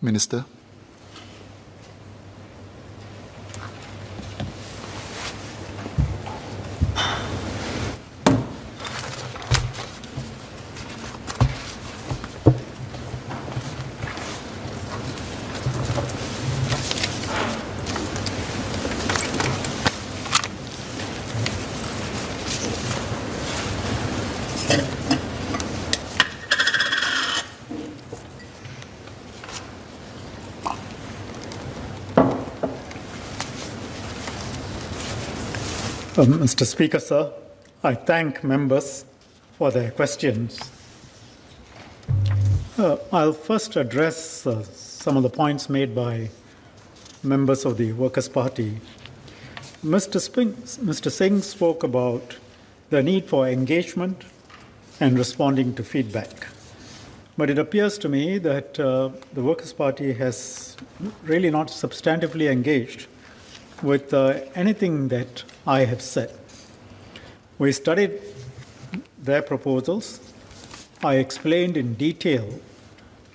Minister. Mr. Speaker, sir, I thank members for their questions. I'll first address some of the points made by members of the Workers' Party. Mr. Singh spoke about the need for engagement and responding to feedback. But it appears to me that the Workers' Party has really not substantively engaged with anything that I have said. We studied their proposals. I explained in detail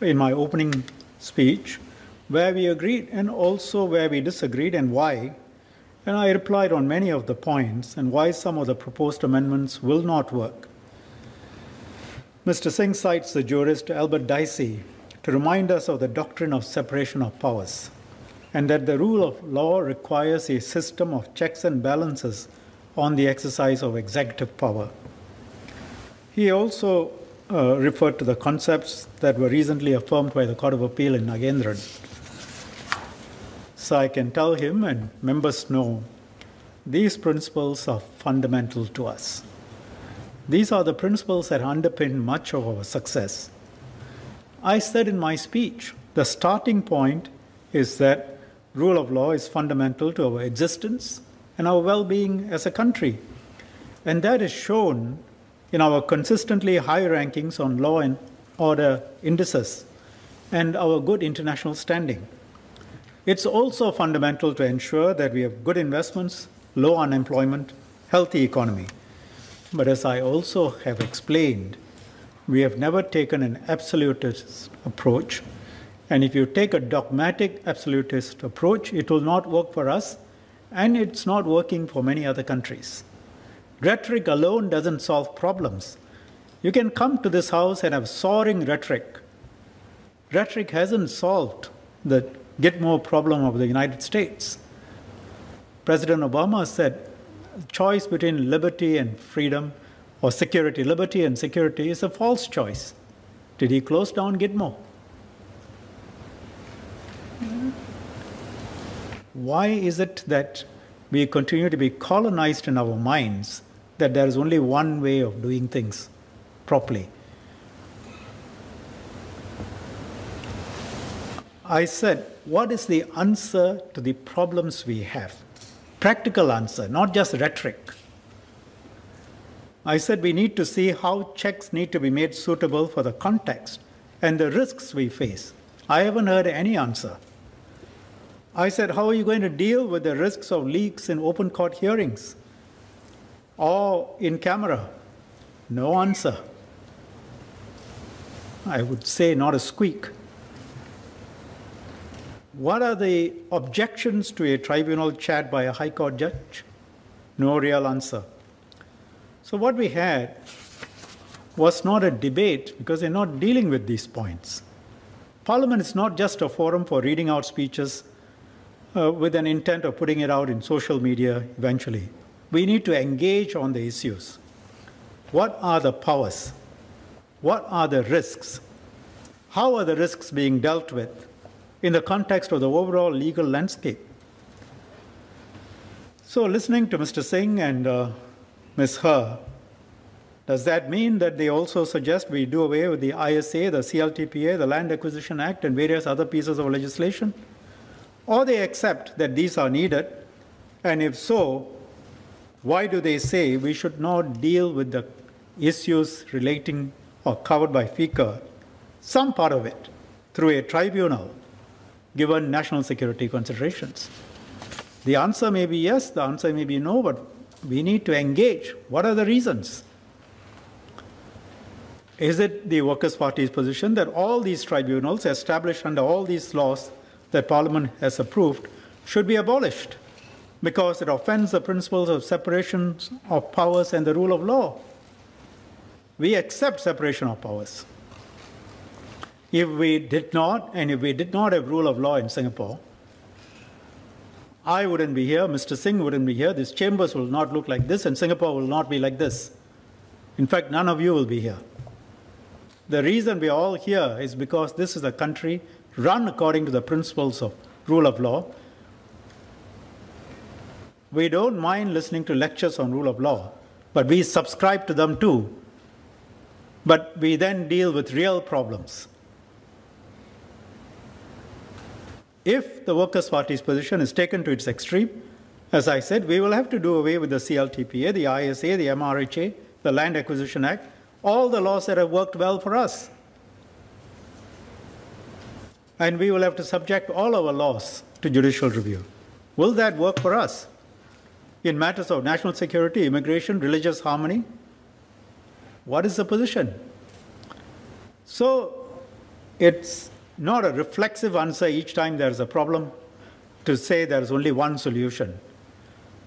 in my opening speech where we agreed and also where we disagreed and why. And I replied on many of the points and why some of the proposed amendments will not work. Mr. Singh cites the jurist Albert Dicey to remind us of the doctrine of separation of powers, and that the rule of law requires a system of checks and balances on the exercise of executive power. He also referred to the concepts that were recently affirmed by the Court of Appeal in Nagendran. So I can tell him, and members know, these principles are fundamental to us. These are the principles that underpin much of our success. I said in my speech, the starting point is that rule of law is fundamental to our existence and our well-being as a country. And that is shown in our consistently high rankings on law and order indices and our good international standing. It's also fundamental to ensure that we have good investments, low unemployment, healthy economy. But as I also have explained, we have never taken an absolutist approach. And if you take a dogmatic absolutist approach, it will not work for us, and it's not working for many other countries. Rhetoric alone doesn't solve problems. You can come to this house and have soaring rhetoric. Rhetoric hasn't solved the Gitmo problem of the United States. President Obama said, choice between liberty and freedom or security, liberty and security is a false choice. Did he close down Gitmo? Why is it that we continue to be colonized in our minds that there is only one way of doing things properly? I said, what is the answer to the problems we have? Practical answer, not just rhetoric. I said we need to see how checks need to be made suitable for the context and the risks we face. I haven't heard any answer. I said, how are you going to deal with the risks of leaks in open court hearings or in camera? No answer. I would say not a squeak. What are the objections to a tribunal chaired by a high court judge? No real answer. So what we had was not a debate because they're not dealing with these points. Parliament is not just a forum for reading out speeches with an intent of putting it out in social media eventually. We need to engage on the issues. What are the powers? What are the risks? How are the risks being dealt with in the context of the overall legal landscape? So listening to Mr. Singh and Ms. Her, does that mean that they also suggest we do away with the ISA, the CLTPA, the Land Acquisition Act, and various other pieces of legislation? Or they accept that these are needed, and if so, why do they say we should not deal with the issues relating or covered by FICA, some part of it, through a tribunal, given national security considerations? The answer may be yes, the answer may be no, but we need to engage. What are the reasons? Is it the Workers' Party's position that all these tribunals established under all these laws that Parliament has approved should be abolished because it offends the principles of separation of powers and the rule of law? We accept separation of powers. If we did not, and if we did not have rule of law in Singapore, I wouldn't be here, Mr. Singh wouldn't be here, these chambers will not look like this, and Singapore will not be like this. In fact, none of you will be here. The reason we are all here is because this is a country run according to the principles of rule of law. We don't mind listening to lectures on rule of law, but we subscribe to them too. But we then deal with real problems. If the Workers' Party's position is taken to its extreme, as I said, we will have to do away with the CLTPA, the ISA, the MRHA, the Land Acquisition Act, all the laws that have worked well for us. And we will have to subject all our laws to judicial review. Will that work for us? In matters of national security, immigration, religious harmony, what is the position? So it's not a reflexive answer each time there is a problem to say there is only one solution.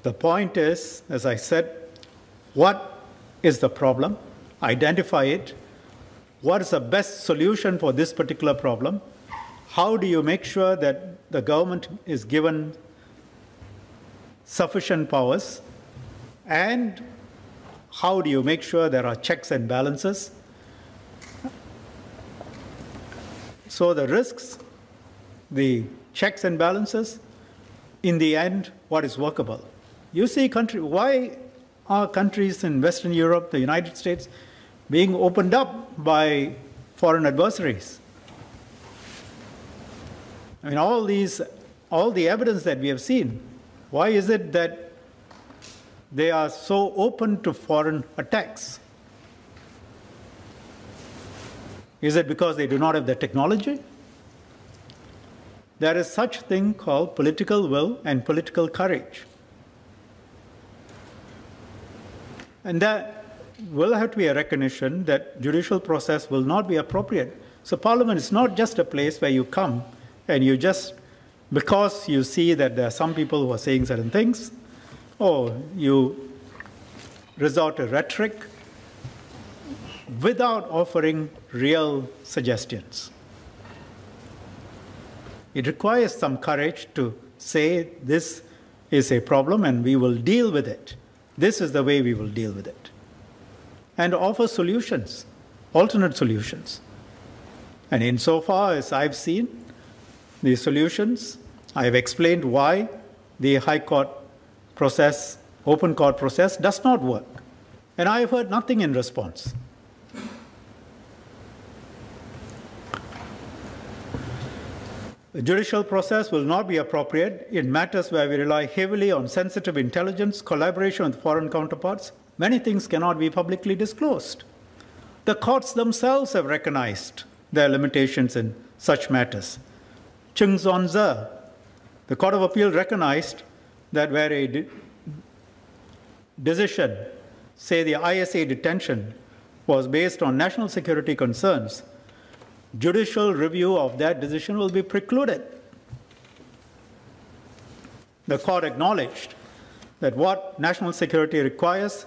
The point is, as I said, what is the problem? Identify it. What is the best solution for this particular problem? How do you make sure that the government is given sufficient powers? And how do you make sure there are checks and balances? So the risks, the checks and balances, in the end, what is workable? You see, why are countries in Western Europe, the United States, being opened up by foreign adversaries? I mean, all the evidence that we have seen, why is it that they are so open to foreign attacks? Is it because they do not have the technology? There is such a thing called political will and political courage. And there will have to be a recognition that judicial process will not be appropriate. So Parliament is not just a place where you come and you just, because you see that there are some people who are saying certain things, or you resort to rhetoric without offering real suggestions. It requires some courage to say this is a problem and we will deal with it. This is the way we will deal with it. And offer solutions, alternate solutions. And insofar as I've seen the solutions, I have explained why the High Court process, open court process, does not work. And I have heard nothing in response. The judicial process will not be appropriate in matters where we rely heavily on sensitive intelligence, collaboration with foreign counterparts. Many things cannot be publicly disclosed. The courts themselves have recognized their limitations in such matters. Chung Zon-Ze, the Court of Appeal recognized that where a decision, say the ISA detention, was based on national security concerns, judicial review of that decision will be precluded. The court acknowledged that what national security requires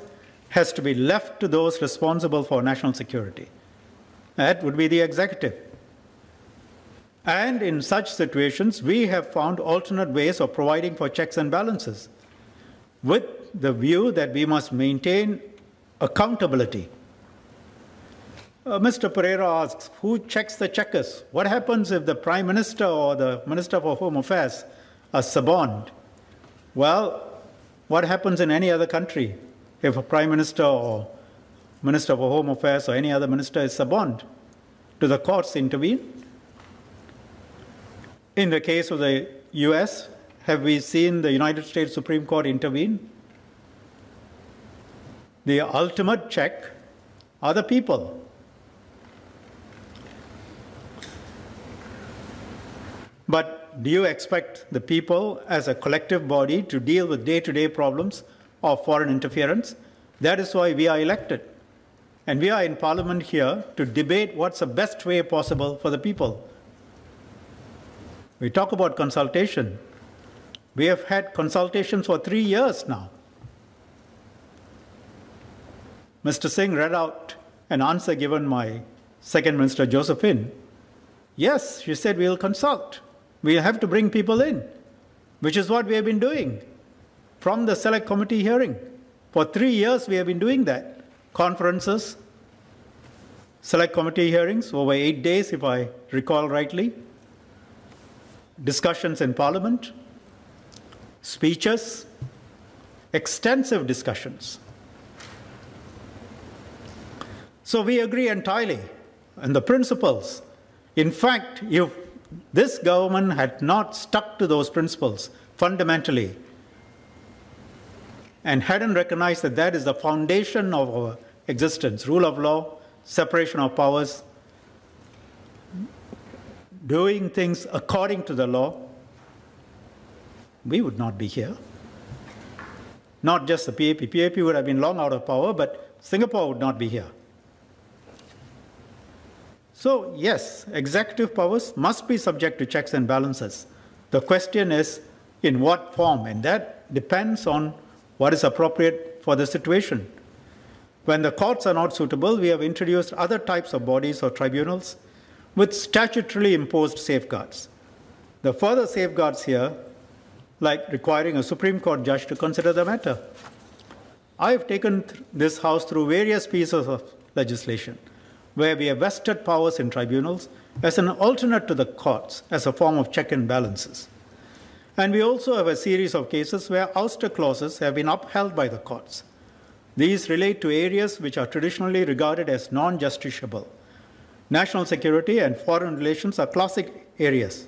has to be left to those responsible for national security. That would be the executive. And in such situations, we have found alternate ways of providing for checks and balances, with the view that we must maintain accountability. Mr. Pereira asks, who checks the checkers? What happens if the Prime Minister or the Minister for Home Affairs are suborned? Well, what happens in any other country if a Prime Minister or Minister for Home Affairs or any other minister is suborned? Do the courts intervene? In the case of the US, have we seen the United States Supreme Court intervene? The ultimate check are the people. But do you expect the people as a collective body to deal with day-to-day problems of foreign interference? That is why we are elected. And we are in Parliament here to debate what's the best way possible for the people. We talk about consultation. We have had consultations for 3 years now. Mr. Singh read out an answer given by Second Minister Josephine. Yes, she said we'll consult. We'll have to bring people in, which is what we have been doing from the Select Committee hearing. For 3 years we have been doing that. Conferences, Select Committee hearings over 8 days, if I recall rightly, discussions in Parliament, speeches, extensive discussions. So we agree entirely on the principles. In fact, if this government had not stuck to those principles fundamentally and hadn't recognized that that is the foundation of our existence, rule of law, separation of powers, doing things according to the law, we would not be here. Not just the PAP. PAP would have been long out of power, but Singapore would not be here. So, yes, executive powers must be subject to checks and balances. The question is, in what form? And that depends on what is appropriate for the situation. When the courts are not suitable, we have introduced other types of bodies or tribunals with statutorily imposed safeguards. The further safeguards here, like requiring a Supreme Court judge to consider the matter. I have taken this House through various pieces of legislation where we have vested powers in tribunals as an alternate to the courts as a form of check and balances. And we also have a series of cases where ouster clauses have been upheld by the courts. These relate to areas which are traditionally regarded as non-justiciable. National security and foreign relations are classic areas.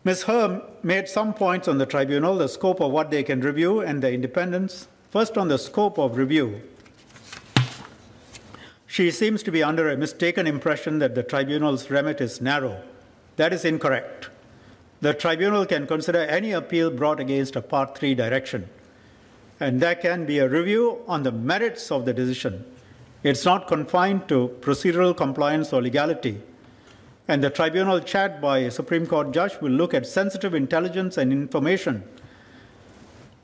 Ms. Herr made some points on the tribunal, the scope of what they can review, and the independence. First, on the scope of review. She seems to be under a mistaken impression that the tribunal's remit is narrow. That is incorrect. The tribunal can consider any appeal brought against a Part 3 direction, and there can be a review on the merits of the decision. It's not confined to procedural compliance or legality. And the tribunal chaired by a Supreme Court judge will look at sensitive intelligence and information.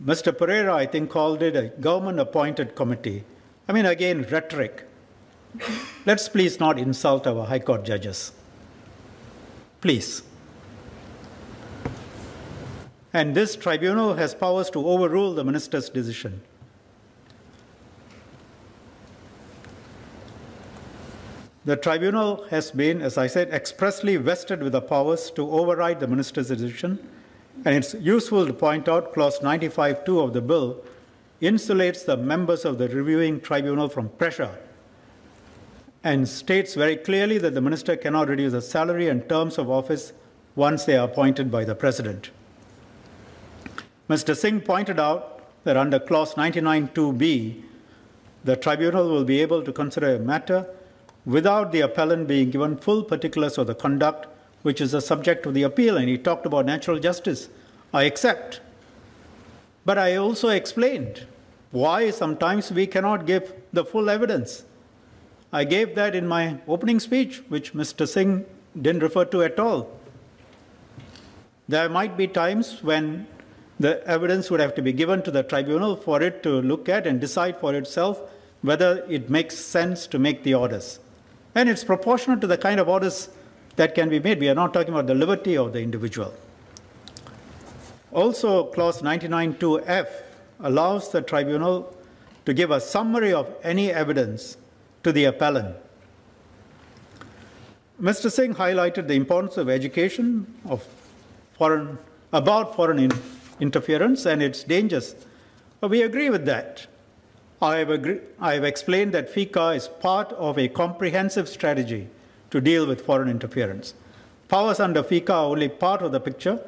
Mr. Pereira, I think, called it a government-appointed committee. I mean, again, rhetoric. Let's please not insult our High Court judges. Please. And this tribunal has powers to overrule the minister's decision. The tribunal has been, as I said, expressly vested with the powers to override the minister's decision, and it's useful to point out clause 95(2) of the bill insulates the members of the reviewing tribunal from pressure and states very clearly that the minister cannot reduce the salary and terms of office once they are appointed by the president. Mr. Singh pointed out that under clause 99(2)(b), the tribunal will be able to consider a matter without the appellant being given full particulars of the conduct which is the subject of the appeal. And he talked about natural justice. I accept. But I also explained why sometimes we cannot give the full evidence. I gave that in my opening speech, which Mr. Singh didn't refer to at all. There might be times when the evidence would have to be given to the tribunal for it to look at and decide for itself whether it makes sense to make the orders. And it's proportionate to the kind of orders that can be made. We are not talking about the liberty of the individual. Also, clause 99(2)(f) allows the tribunal to give a summary of any evidence to the appellant. Mr. Singh highlighted the importance of education about foreign interference and its dangers. We agree with that. I have explained that FICA is part of a comprehensive strategy to deal with foreign interference. Powers under FICA are only part of the picture,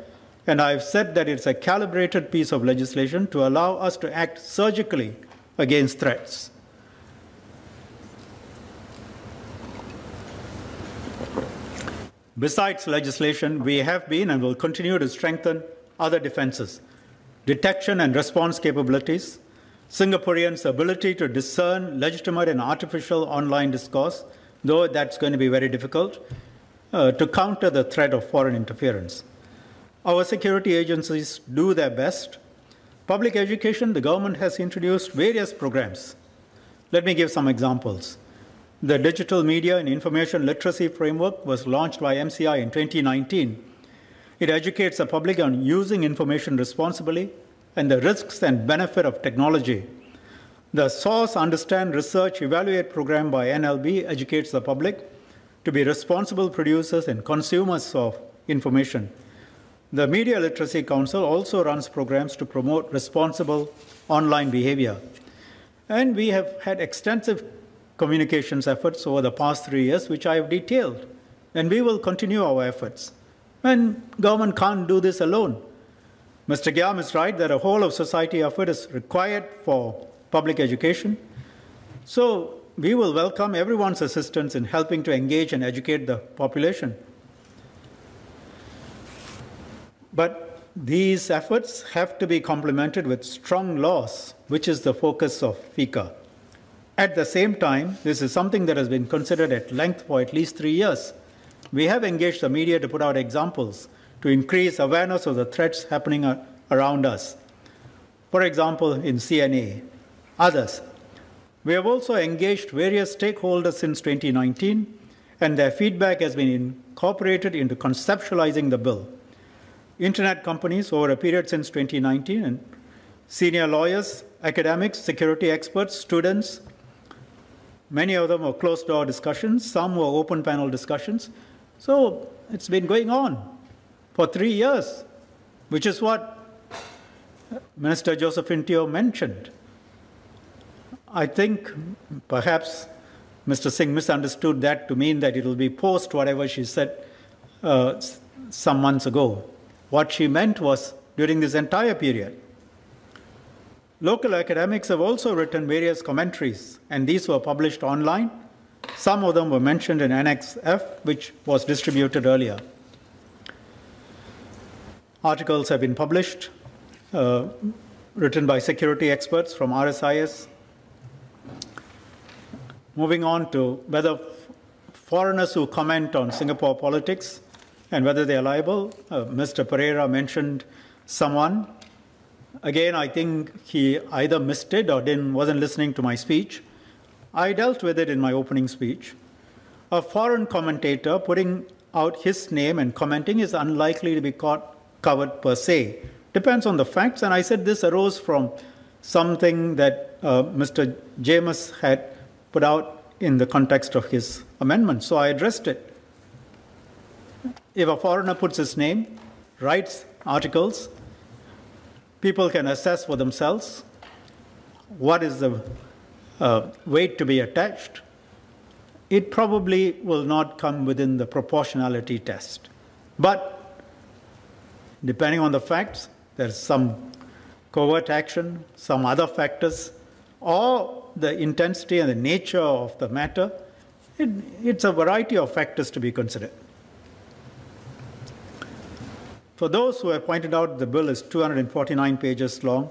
and I have said that it's a calibrated piece of legislation to allow us to act surgically against threats. Besides legislation, we have been and will continue to strengthen other defenses, detection and response capabilities, Singaporeans' ability to discern legitimate and artificial online discourse, though that's going to be very difficult, to counter the threat of foreign interference. Our security agencies do their best. Public education, the government has introduced various programs. Let me give some examples. The Digital Media and Information Literacy Framework was launched by MCI in 2019. It educates the public on using information responsibly and the risks and benefit of technology. The Source, Understand, Research, Evaluate program by NLB educates the public to be responsible producers and consumers of information. The Media Literacy Council also runs programs to promote responsible online behavior. And we have had extensive communications efforts over the past 3 years, which I have detailed. And we will continue our efforts. And government can't do this alone. Mr. Gyam is right that a whole of society effort is required for public education. So we will welcome everyone's assistance in helping to engage and educate the population. But these efforts have to be complemented with strong laws, which is the focus of FICA. At the same time, this is something that has been considered at length for at least 3 years. We have engaged the media to put out examples to increase awareness of the threats happening around us. For example, in CNA, others. We have also engaged various stakeholders since 2019, and their feedback has been incorporated into conceptualizing the bill. Internet companies over a period since 2019, and senior lawyers, academics, security experts, students, many of them were closed-door discussions, some were open panel discussions. So it's been going on for 3 years, which is what Minister Josephine Teo mentioned. I think perhaps Mr. Singh misunderstood that to mean that it will be post whatever she said some months ago. What she meant was during this entire period. Local academics have also written various commentaries, and these were published online. Some of them were mentioned in Annex F, which was distributed earlier. Articles have been published, written by security experts from RSIS. Moving on to whether foreigners who comment on Singapore politics and whether they are liable. Mr. Pereira mentioned someone. Again, I think he either missed it or wasn't listening to my speech. I dealt with it in my opening speech. A foreign commentator putting out his name and commenting is unlikely to be covered per se. Depends on the facts, and I said this arose from something that Mr. James had put out in the context of his amendment, so I addressed it. If a foreigner puts his name, writes articles, people can assess for themselves what is the weight to be attached. It probably will not come within the proportionality test. But depending on the facts, there's some covert action, some other factors, or the intensity and the nature of the matter. It's a variety of factors to be considered. For those who have pointed out the bill is 249 pages long,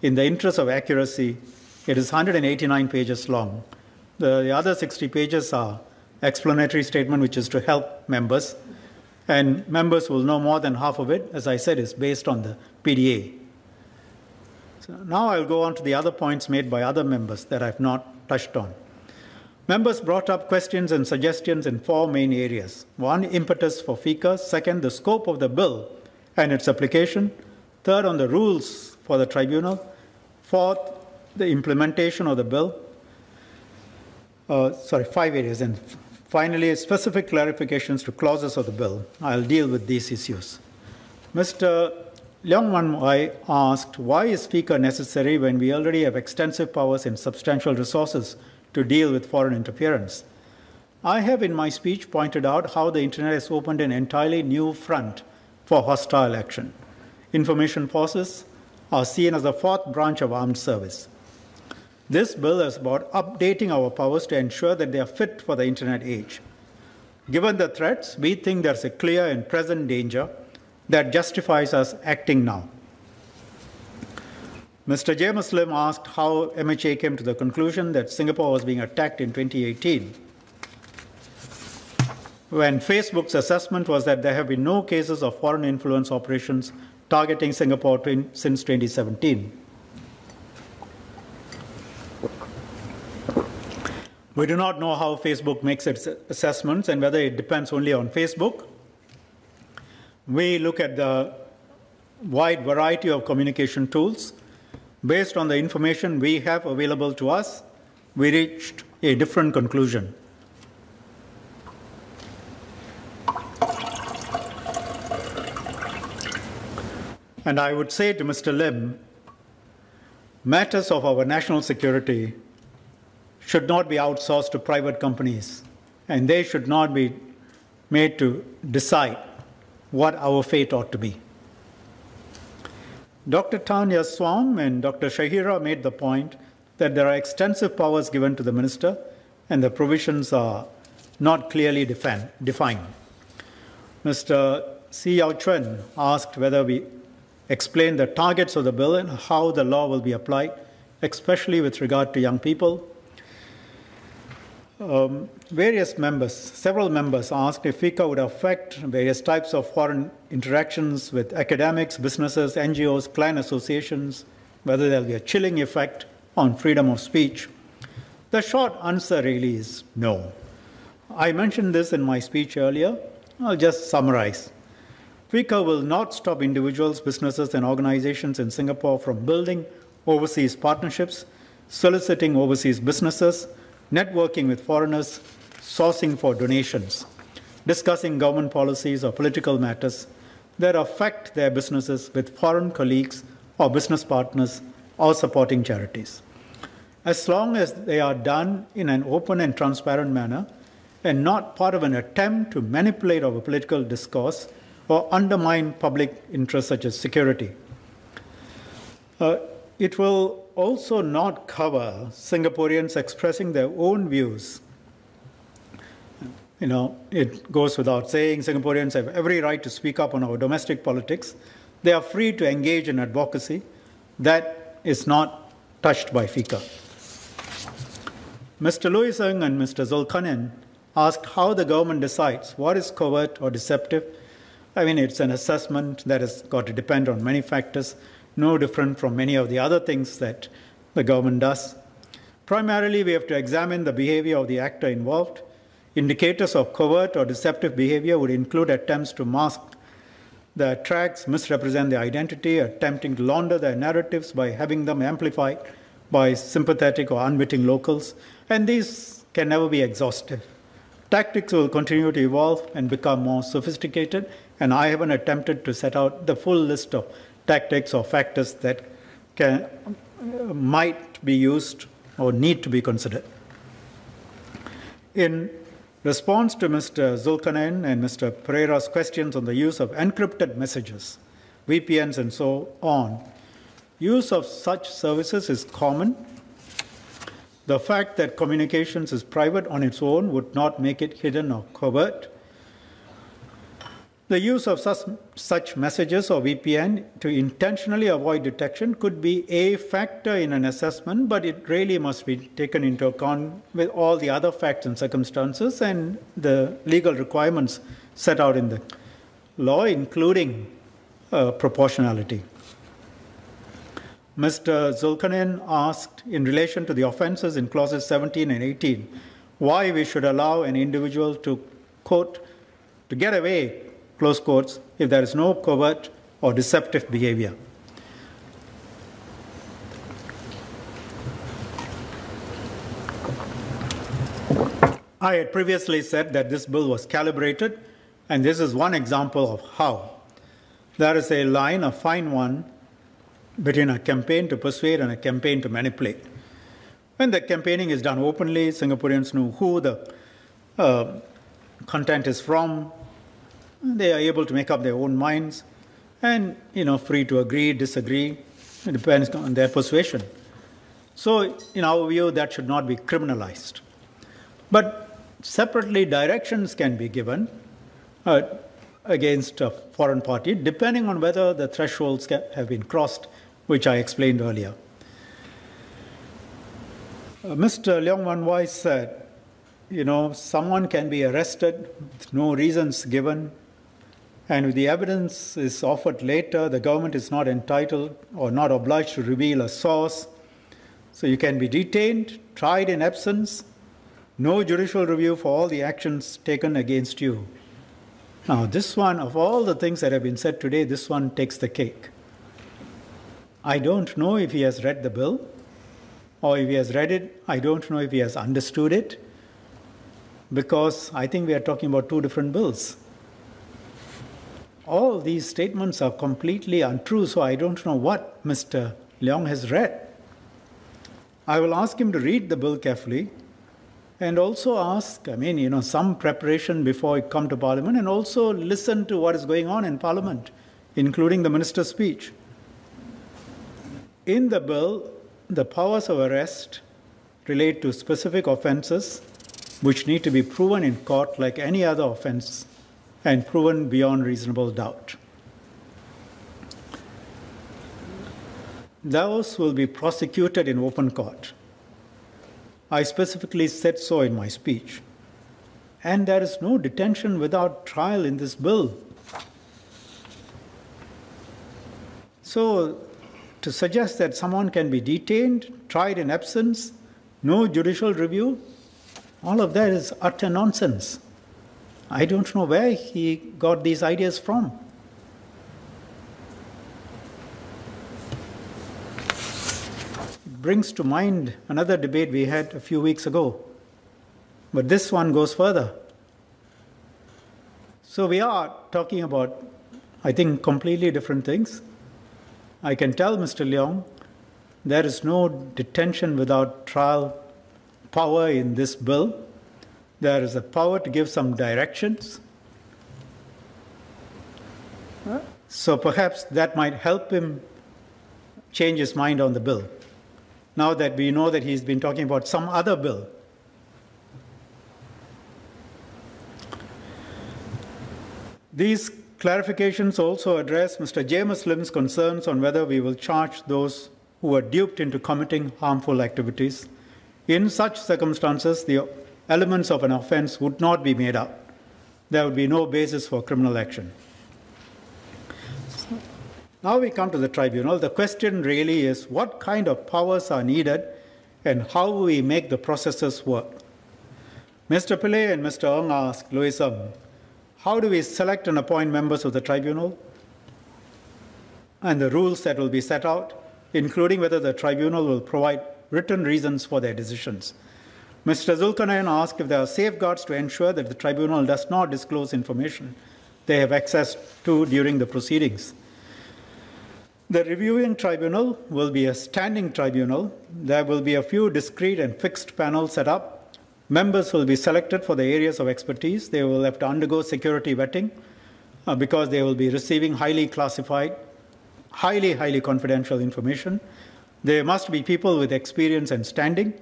in the interest of accuracy, it is 189 pages long. The other 60 pages are explanatory statement, which is to help members, and members will know more than half of it. As I said, is based on the PDA. So now I'll go on to the other points made by other members that I've not touched on. Members brought up questions and suggestions in 4 main areas. 1, impetus for FICA. 2nd, the scope of the bill and its application. 3rd, on the rules for the tribunal. 4th, the implementation of the bill. 5 areas. And finally, specific clarifications to clauses of the bill. I'll deal with these issues. Mr. Leong Wan Wai asked, why is FICA necessary when we already have extensive powers and substantial resources to deal with foreign interference? I have in my speech pointed out how the Internet has opened an entirely new front for hostile action. Information forces are seen as the 4th branch of armed service. This bill is about updating our powers to ensure that they are fit for the Internet age. Given the threats, we think there's a clear and present danger that justifies us acting now. Mr. J. Muslim asked how MHA came to the conclusion that Singapore was being attacked in 2018, when Facebook's assessment was that there have been no cases of foreign influence operations targeting Singapore since 2017. We do not know how Facebook makes its assessments and whether it depends only on Facebook. We look at the wide variety of communication tools. Based on the information we have available to us, we reached a different conclusion. And I would say to Mr. Lim, matters of our national security should not be outsourced to private companies, and they should not be made to decide what our fate ought to be. Dr. Tanya Swam and Dr. Shahira made the point that there are extensive powers given to the minister and the provisions are not clearly defined. Mr. Si Yao Chuen asked whether we explain the targets of the bill and how the law will be applied, especially with regard to young people. Several members asked if FICA would affect various types of foreign interactions with academics, businesses, NGOs, clan associations, whether there'll be a chilling effect on freedom of speech. The short answer really is no. I mentioned this in my speech earlier. I'll just summarize. FICA will not stop individuals, businesses, and organizations in Singapore from building overseas partnerships, soliciting overseas businesses, networking with foreigners, sourcing for donations, discussing government policies or political matters that affect their businesses with foreign colleagues or business partners or supporting charities. As long as they are done in an open and transparent manner and not part of an attempt to manipulate our political discourse or undermine public interests such as security. It will also not cover Singaporeans expressing their own views. It goes without saying, Singaporeans have every right to speak up on our domestic politics. They are free to engage in advocacy. That is not touched by FICA. Mr. Louis Ng and Mr. Zulkarnain asked how the government decides what is covert or deceptive. I mean, it's an assessment that has got to depend on many factors, no different from many of the other things that the government does. Primarily, we have to examine the behavior of the actor involved. Indicators of covert or deceptive behavior would include attempts to mask the tracks, misrepresent their identity, attempting to launder their narratives by having them amplified by sympathetic or unwitting locals, and these can never be exhaustive. Tactics will continue to evolve and become more sophisticated, and I haven't attempted to set out the full list of tactics or factors that might be used or need to be considered. In response to Mr. Zulkarnain and Mr. Pereira's questions on the use of encrypted messages, VPNs and so on, use of such services is common. The fact that communications is private on its own would not make it hidden or covert. The use of such messages or VPN to intentionally avoid detection could be a factor in an assessment, but it really must be taken into account with all the other facts and circumstances and the legal requirements set out in the law, including proportionality. Mr. Zulkarnain asked, in relation to the offenses in clauses 17 and 18, why we should allow an individual to, quote, to get away, close quotes, if there is no covert or deceptive behavior. I had previously said that this bill was calibrated, and this is one example of how. There is a line, a fine one, between a campaign to persuade and a campaign to manipulate. When the campaigning is done openly, Singaporeans know who the content is from. They are able to make up their own minds and, free to agree, disagree. It depends on their persuasion. So, in our view, that should not be criminalized. But separately, directions can be given against a foreign party, depending on whether the thresholds have been crossed which I explained earlier. Mr. Leong Wan Wai said, someone can be arrested with no reasons given, and if the evidence is offered later, the government is not entitled or not obliged to reveal a source. So you can be detained, tried in absence, no judicial review for all the actions taken against you. Now, this one, of all the things that have been said today, this one takes the cake. I don't know if he has read the bill, or if he has read it, I don't know if he has understood it, because I think we are talking about two different bills. All these statements are completely untrue, so I don't know what Mr. Leong has read. I will ask him to read the bill carefully and also ask, some preparation before it come to Parliament, and also listen to what is going on in Parliament, including the minister's speech. In the bill, the powers of arrest relate to specific offences which need to be proven in court like any other offence and proven beyond reasonable doubt. Those will be prosecuted in open court. I specifically said so in my speech. And there is no detention without trial in this bill. So, to suggest that someone can be detained, tried in absence, no judicial review, all of that is utter nonsense. I don't know where he got these ideas from. It brings to mind another debate we had a few weeks ago, but this one goes further. So we are talking about, I think, completely different things. I can tell Mr. Leong there is no detention without trial power in this bill. There is a power to give some directions. So perhaps that might help him change his mind on the bill, now that we know that he's been talking about some other bill. These clarifications also address Mr. James Lim's concerns on whether we will charge those who were duped into committing harmful activities. In such circumstances, the elements of an offence would not be made up. There would be no basis for criminal action. Now we come to the tribunal. The question really is what kind of powers are needed and how we make the processes work. Mr. Pillay and Mr. Ng asked Louis Ng, how do we select and appoint members of the tribunal and the rules that will be set out, including whether the tribunal will provide written reasons for their decisions. Mr. Zulkarnain asked if there are safeguards to ensure that the tribunal does not disclose information they have access to during the proceedings. The reviewing tribunal will be a standing tribunal. There will be a few discrete and fixed panels set up. Members will be selected for the areas of expertise. They will have to undergo security vetting because they will be receiving highly classified, highly confidential information. There must be people with experience and standing,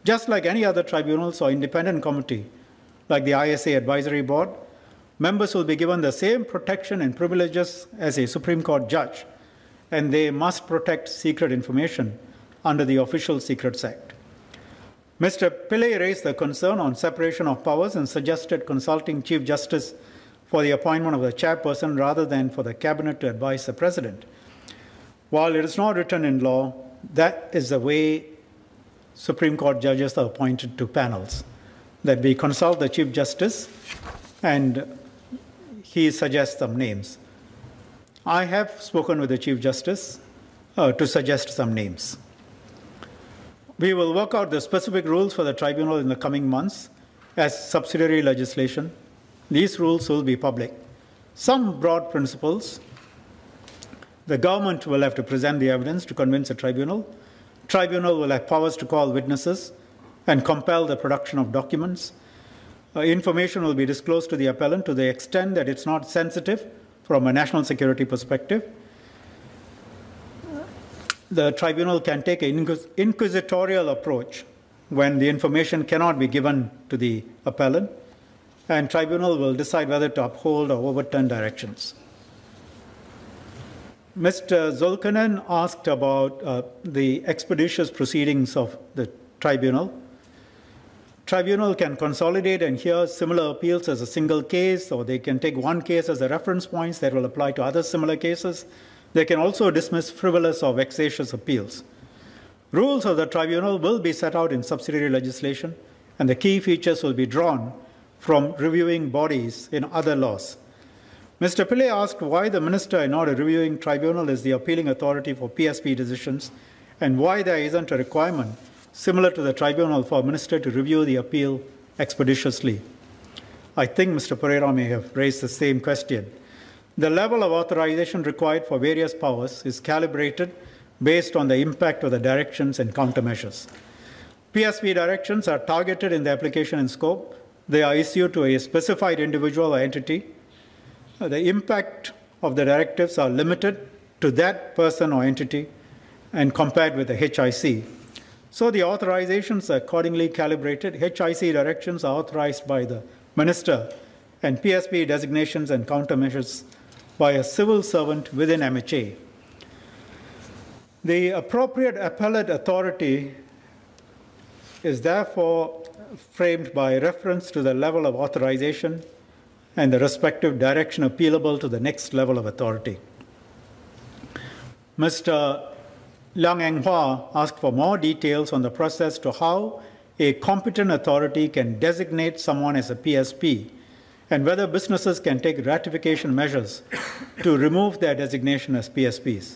just like any other tribunals or independent committee, like the ISA Advisory Board. Members will be given the same protection and privileges as a Supreme Court judge, and they must protect secret information under the Official Secrets Act. Mr. Pillay raised the concern on separation of powers and suggested consulting Chief Justice for the appointment of the chairperson rather than for the cabinet to advise the president. While it is not written in law, that is the way Supreme Court judges are appointed to panels, that we consult the Chief Justice and he suggests some names. I have spoken with the Chief Justice to suggest some names. We will work out the specific rules for the tribunal in the coming months as subsidiary legislation. These rules will be public. Some broad principles. The government will have to present the evidence to convince the tribunal. Tribunal will have powers to call witnesses and compel the production of documents. Information will be disclosed to the appellant to the extent that it's not sensitive from a national security perspective. The tribunal can take an inquisitorial approach when the information cannot be given to the appellant, and tribunal will decide whether to uphold or overturn directions. Mr. Zulkarnain asked about the expeditious proceedings of the tribunal. Tribunal can consolidate and hear similar appeals as a single case, or they can take one case as a reference point that will apply to other similar cases. They can also dismiss frivolous or vexatious appeals. Rules of the tribunal will be set out in subsidiary legislation, and the key features will be drawn from reviewing bodies in other laws. Mr. Pillai asked why the minister and not a reviewing tribunal is the appealing authority for PSP decisions, and why there isn't a requirement similar to the tribunal for a minister to review the appeal expeditiously. I think Mr. Pereira may have raised the same question. The level of authorization required for various powers is calibrated based on the impact of the directions and countermeasures. PSP directions are targeted in the application and scope. They are issued to a specified individual or entity. The impact of the directives are limited to that person or entity and compared with the HIC. So the authorizations are accordingly calibrated. HIC directions are authorized by the minister, and PSP designations and countermeasures by a civil servant within MHA. The appropriate appellate authority is therefore framed by reference to the level of authorization and the respective direction appealable to the next level of authority. Mr. Liang Enghua asked for more details on the process to how a competent authority can designate someone as a PSP and whether businesses can take ratification measures to remove their designation as PSPs.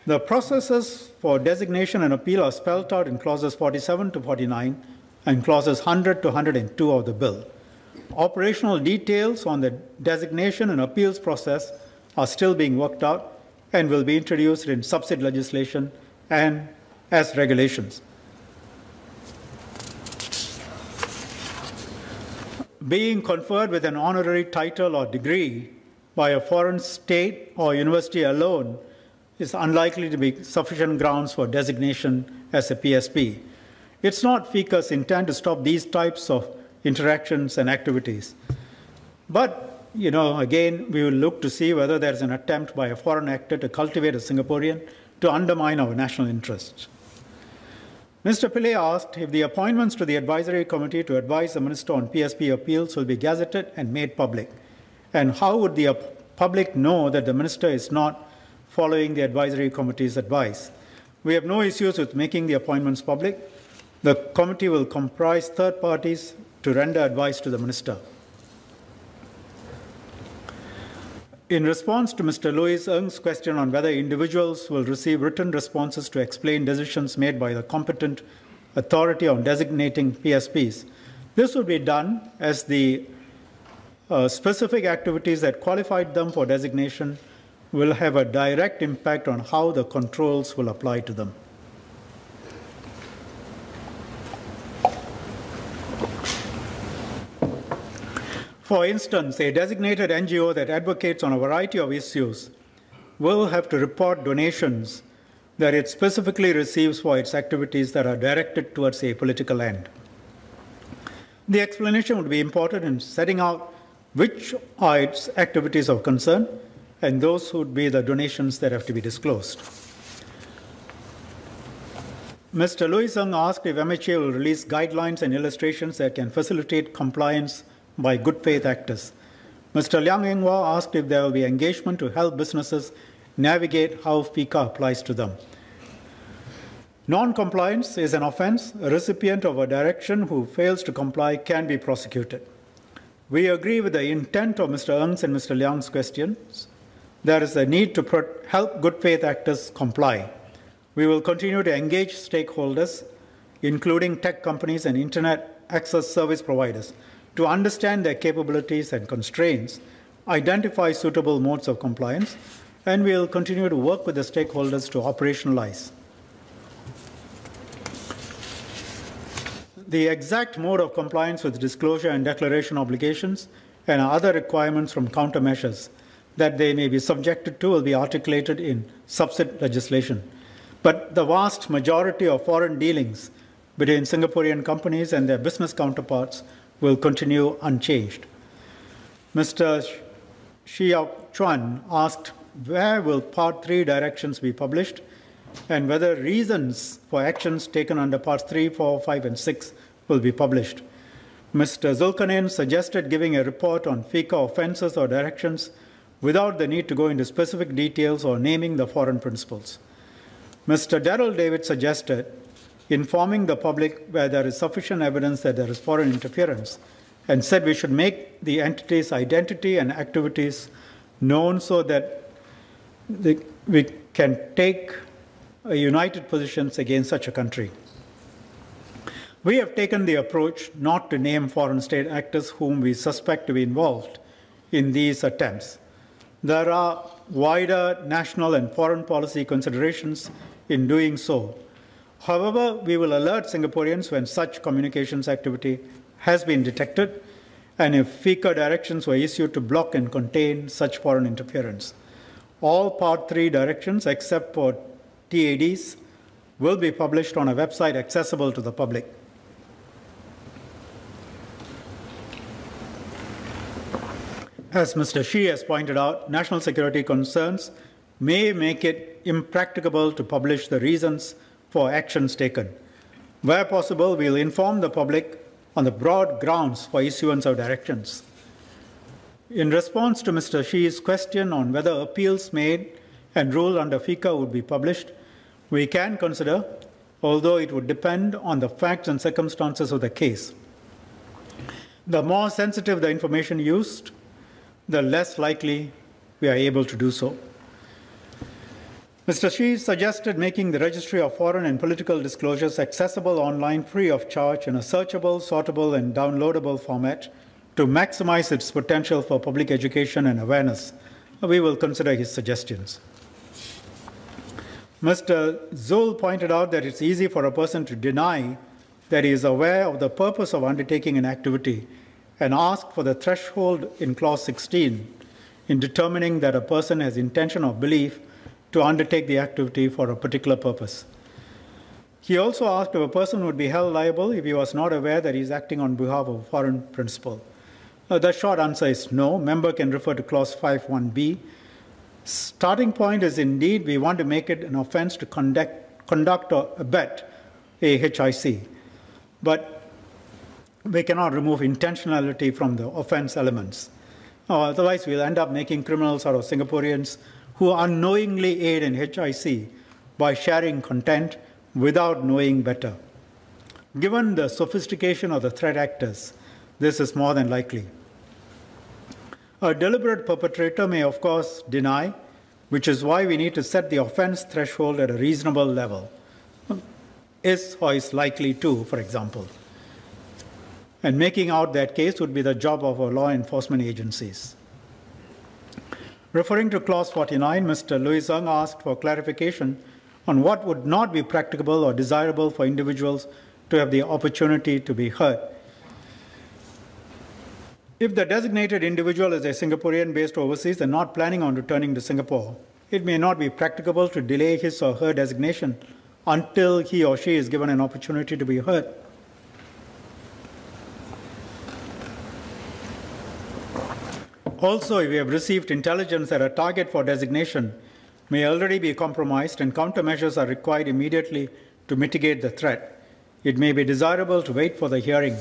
The processes for designation and appeal are spelled out in clauses 47 to 49 and clauses 100 to 102 of the bill. Operational details on the designation and appeals process are still being worked out and will be introduced in subsidy legislation and as regulations. Being conferred with an honorary title or degree by a foreign state or university alone is unlikely to be sufficient grounds for designation as a PSP. It's not FICA's intent to stop these types of interactions and activities. But, again, we will look to see whether there's an attempt by a foreign actor to cultivate a Singaporean to undermine our national interests. Mr. Pillai asked if the appointments to the advisory committee to advise the minister on PSP appeals will be gazetted and made public, and how would the public know that the minister is not following the advisory committee's advice. We have no issues with making the appointments public. The committee will comprise third parties to render advice to the minister. In response to Mr. Louis Ng's question on whether individuals will receive written responses to explain decisions made by the competent authority on designating PSPs, this would be done as the specific activities that qualified them for designation will have a direct impact on how the controls will apply to them. For instance, a designated NGO that advocates on a variety of issues will have to report donations that it specifically receives for its activities that are directed towards a political end. The explanation would be important in setting out which are its activities of concern, and those would be the donations that have to be disclosed. Mr. Louis Ng asked if MHA will release guidelines and illustrations that can facilitate compliance by good faith actors. Mr. Liang Enghua asked if there will be engagement to help businesses navigate how FICA applies to them. Non-compliance is an offense. A recipient of a direction who fails to comply can be prosecuted. We agree with the intent of Mr. Ng's and Mr. Liang's questions. There is a need to help good faith actors comply. We will continue to engage stakeholders, including tech companies and internet access service providers, to understand their capabilities and constraints, identify suitable modes of compliance, and we will continue to work with the stakeholders to operationalize. The exact mode of compliance with disclosure and declaration obligations and other requirements from countermeasures that they may be subjected to will be articulated in subsequent legislation. But the vast majority of foreign dealings between Singaporean companies and their business counterparts will continue unchanged. Mr. Xiao Chuan asked where will Part 3 directions be published and whether reasons for actions taken under Parts 3, 4, 5, and 6 will be published. Mr. Zulkarnain suggested giving a report on FICA offences or directions without the need to go into specific details or naming the foreign principles. Mr. Darrell David suggested informing the public where there is sufficient evidence that there is foreign interference and said we should make the entity's identity and activities known so that we can take united positions against such a country. We have taken the approach not to name foreign state actors whom we suspect to be involved in these attempts. There are wider national and foreign policy considerations in doing so. However, we will alert Singaporeans when such communications activity has been detected and if FICA directions were issued to block and contain such foreign interference. All Part 3 directions, except for TADs, will be published on a website accessible to the public. As Mr. Shi has pointed out, national security concerns may make it impracticable to publish the reasons for actions taken. Where possible, we will inform the public on the broad grounds for issuance of directions. In response to Mr. Shi's question on whether appeals made and ruled under FICA would be published, we can consider, although it would depend on the facts and circumstances of the case. The more sensitive the information used, the less likely we are able to do so. Mr. Shi suggested making the registry of foreign and political disclosures accessible online free of charge in a searchable, sortable, and downloadable format to maximize its potential for public education and awareness. We will consider his suggestions. Mr. Zul pointed out that it's easy for a person to deny that he is aware of the purpose of undertaking an activity and ask for the threshold in Clause 16 in determining that a person has intention or belief to undertake the activity for a particular purpose. He also asked if a person would be held liable if he was not aware that he is acting on behalf of a foreign principal. The short answer is no. Member can refer to Clause 5.1b. Starting point is indeed we want to make it an offense to conduct or abet a HIC. But we cannot remove intentionality from the offense elements. Otherwise, we'll end up making criminals out of Singaporeans who unknowingly aid in HIC by sharing content without knowing better. Given the sophistication of the threat actors, this is more than likely. A deliberate perpetrator may, of course, deny, which is why we need to set the offense threshold at a reasonable level. Is or is likely to, for example. And making out that case would be the job of our law enforcement agencies. Referring to Clause 49, Mr. Louis Ng asked for clarification on what would not be practicable or desirable for individuals to have the opportunity to be heard. If the designated individual is a Singaporean based overseas and not planning on returning to Singapore, it may not be practicable to delay his or her designation until he or she is given an opportunity to be heard. Also, if we have received intelligence that a target for designation may already be compromised and countermeasures are required immediately to mitigate the threat, it may be desirable to wait for the hearing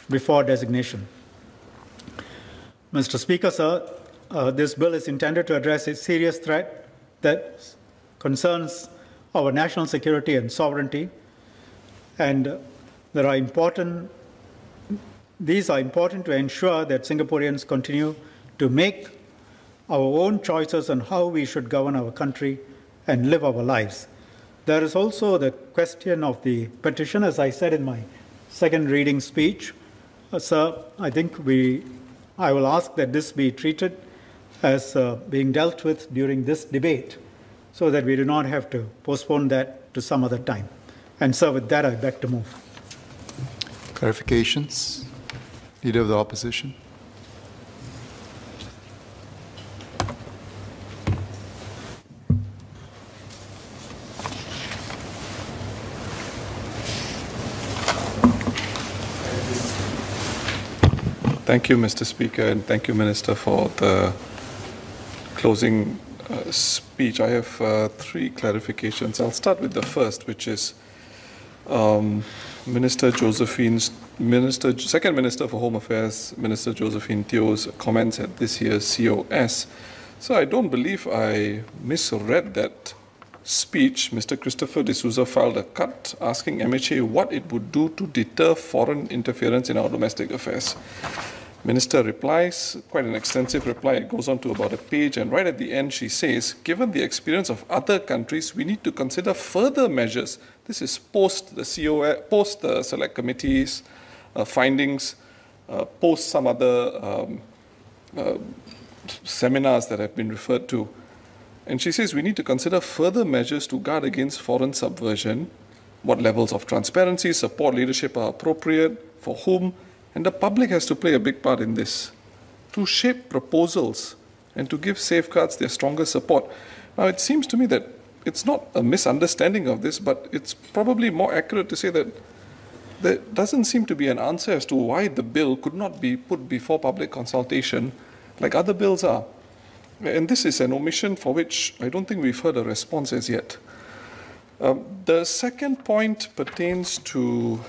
before designation. Mr. Speaker, sir, this bill is intended to address a serious threat that concerns our national security and sovereignty, and these are important to ensure that Singaporeans continue to make our own choices on how we should govern our country and live our lives. There is also the question of the petition, as I said in my second reading speech. Sir, I think I will ask that this be treated as being dealt with during this debate so that we do not have to postpone that to some other time. And sir, with that, I beg to move. Clarifications? Leader of the Opposition. Thank you, Mr. Speaker, and thank you, Minister, for the closing speech, I have three clarifications. I'll start with the first, which is Second Minister for Home Affairs, Minister Josephine Teo's comments at this year's COS. So I don't believe I misread that speech. Mr. Christopher D'Souza filed a cut asking MHA what it would do to deter foreign interference in our domestic affairs. Minister replies, quite an extensive reply. It goes on to about a page, and right at the end she says, given the experience of other countries, we need to consider further measures. This is post the COS, post the select committees findings, post some other seminars that have been referred to. And she says we need to consider further measures to guard against foreign subversion, what levels of transparency, support, leadership are appropriate, for whom, and the public has to play a big part in this, to shape proposals and to give safeguards their stronger support. Now, it seems to me that it's not a misunderstanding of this, but it's probably more accurate to say that there doesn't seem to be an answer as to why the bill could not be put before public consultation like other bills are. And this is an omission for which I don't think we've heard a response as yet. The second point pertains to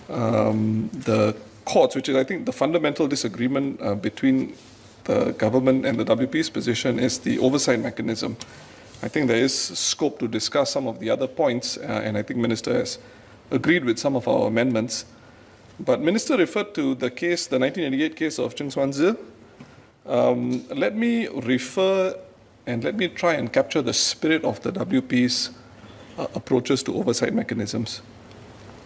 the courts, which is, I think, the fundamental disagreement between the government and the WP's position is the oversight mechanism. I think there is scope to discuss some of the other points, and I think Minister has agreed with some of our amendments. But Minister referred to the case, the 1988 case of Cheng Swan Zi. Let me refer and let me try and capture the spirit of the WP's approaches to oversight mechanisms,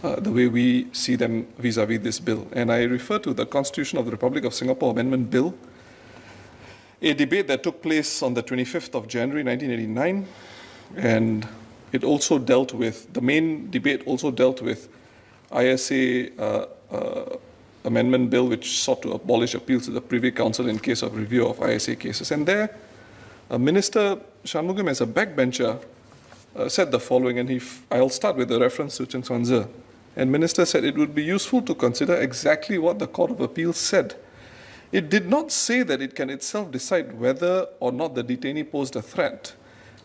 the way we see them vis-à-vis this bill. And I refer to the Constitution of the Republic of Singapore Amendment Bill, a debate that took place on the 25th of January 1989, and it also dealt with, the main debate also dealt with ISA Amendment Bill, which sought to abolish appeals to the Privy Council in case of review of ISA cases. And there, Minister Shanmugam, as a backbencher, said the following, and I'll start with the reference to Cheng Swan Zi. And Minister said it would be useful to consider exactly what the Court of Appeal said. It did not say that it can itself decide whether or not the detainee posed a threat.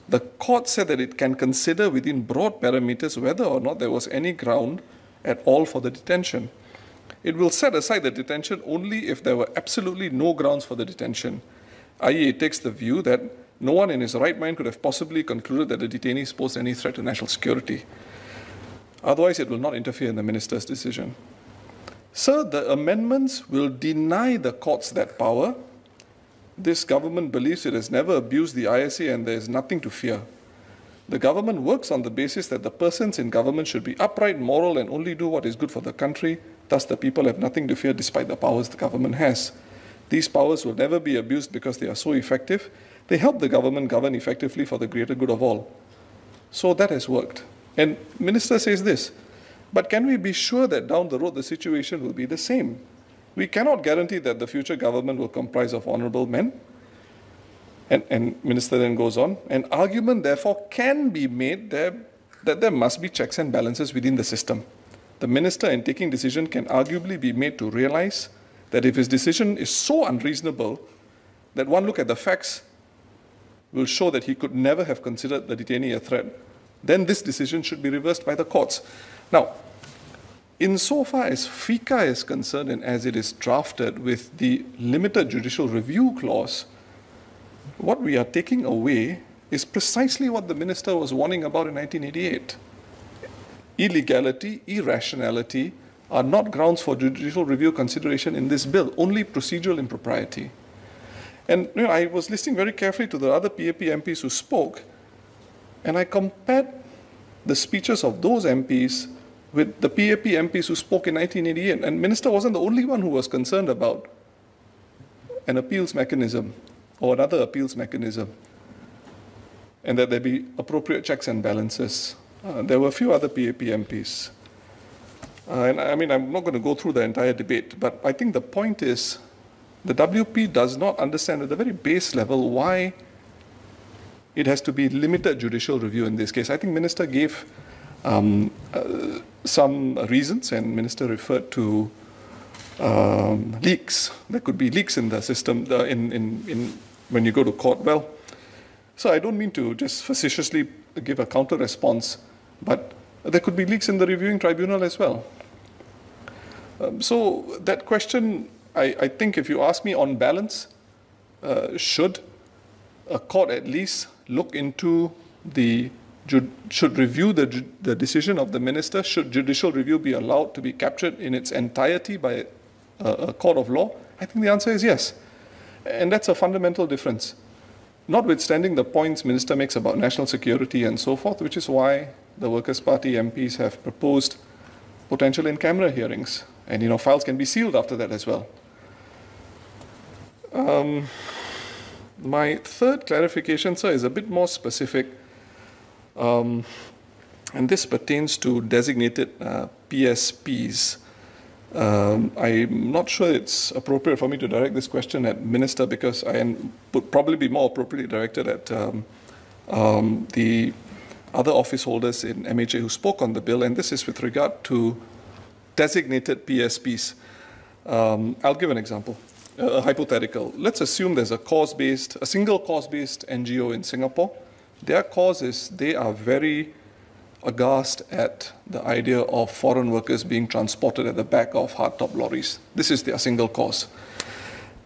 The court said that it can consider within broad parameters whether or not there was any ground at all for the detention. It will set aside the detention only if there were absolutely no grounds for the detention, i.e. it takes the view that no one in his right mind could have possibly concluded that the detainees posed any threat to national security. Otherwise, it will not interfere in the minister's decision. Sir, the amendments will deny the courts that power. This government believes it has never abused the ISA and there is nothing to fear. The government works on the basis that the persons in government should be upright, moral, and only do what is good for the country. Thus, the people have nothing to fear despite the powers the government has. These powers will never be abused because they are so effective. They help the government govern effectively for the greater good of all. So that has worked. And Minister says this, but can we be sure that down the road the situation will be the same? We cannot guarantee that the future government will comprise of honorable men. And Minister then goes on, an argument therefore can be made that there must be checks and balances within the system. The minister in taking decision can arguably be made to realize that if his decision is so unreasonable that one look at the facts will show that he could never have considered the detainee a threat, then this decision should be reversed by the courts. Now, insofar as FICA is concerned and as it is drafted with the limited judicial review clause, what we are taking away is precisely what the minister was warning about in 1988. Illegality, irrationality are not grounds for judicial review consideration in this bill, only procedural impropriety. And I was listening very carefully to the other PAP MPs who spoke, and I compared the speeches of those MPs with the PAP MPs who spoke in 1988. And Minister wasn't the only one who was concerned about an appeals mechanism or another appeals mechanism, and that there be appropriate checks and balances. There were a few other PAP MPs. And I mean, I'm not going to go through the entire debate, but I think the point is the WP does not understand at the very base level why it has to be limited judicial review in this case. I think Minister gave some reasons, and Minister referred to leaks. There could be leaks in the system, in when you go to court? Well, so I don't mean to just facetiously give a counter response, but there could be leaks in the reviewing tribunal as well. So that question, I think if you ask me on balance, should a court at least look into should review the decision of the minister? Should judicial review be allowed to be captured in its entirety by a court of law? I think the answer is yes. And that's a fundamental difference. Notwithstanding the points Minister makes about national security and so forth, which is why the Workers' Party MPs have proposed potential in-camera hearings. And, files can be sealed after that as well. My third clarification, sir, is a bit more specific. And this pertains to designated PSPs. I'm not sure it's appropriate for me to direct this question at Minister, because I would probably be more appropriately directed at the other office holders in MHA who spoke on the bill, and this is with regard to designated PSPs. I'll give an example, a hypothetical. Let's assume there's a single cause-based NGO in Singapore. Their cause is they are very aghast at the idea of foreign workers being transported at the back of hardtop lorries. This is their single cause.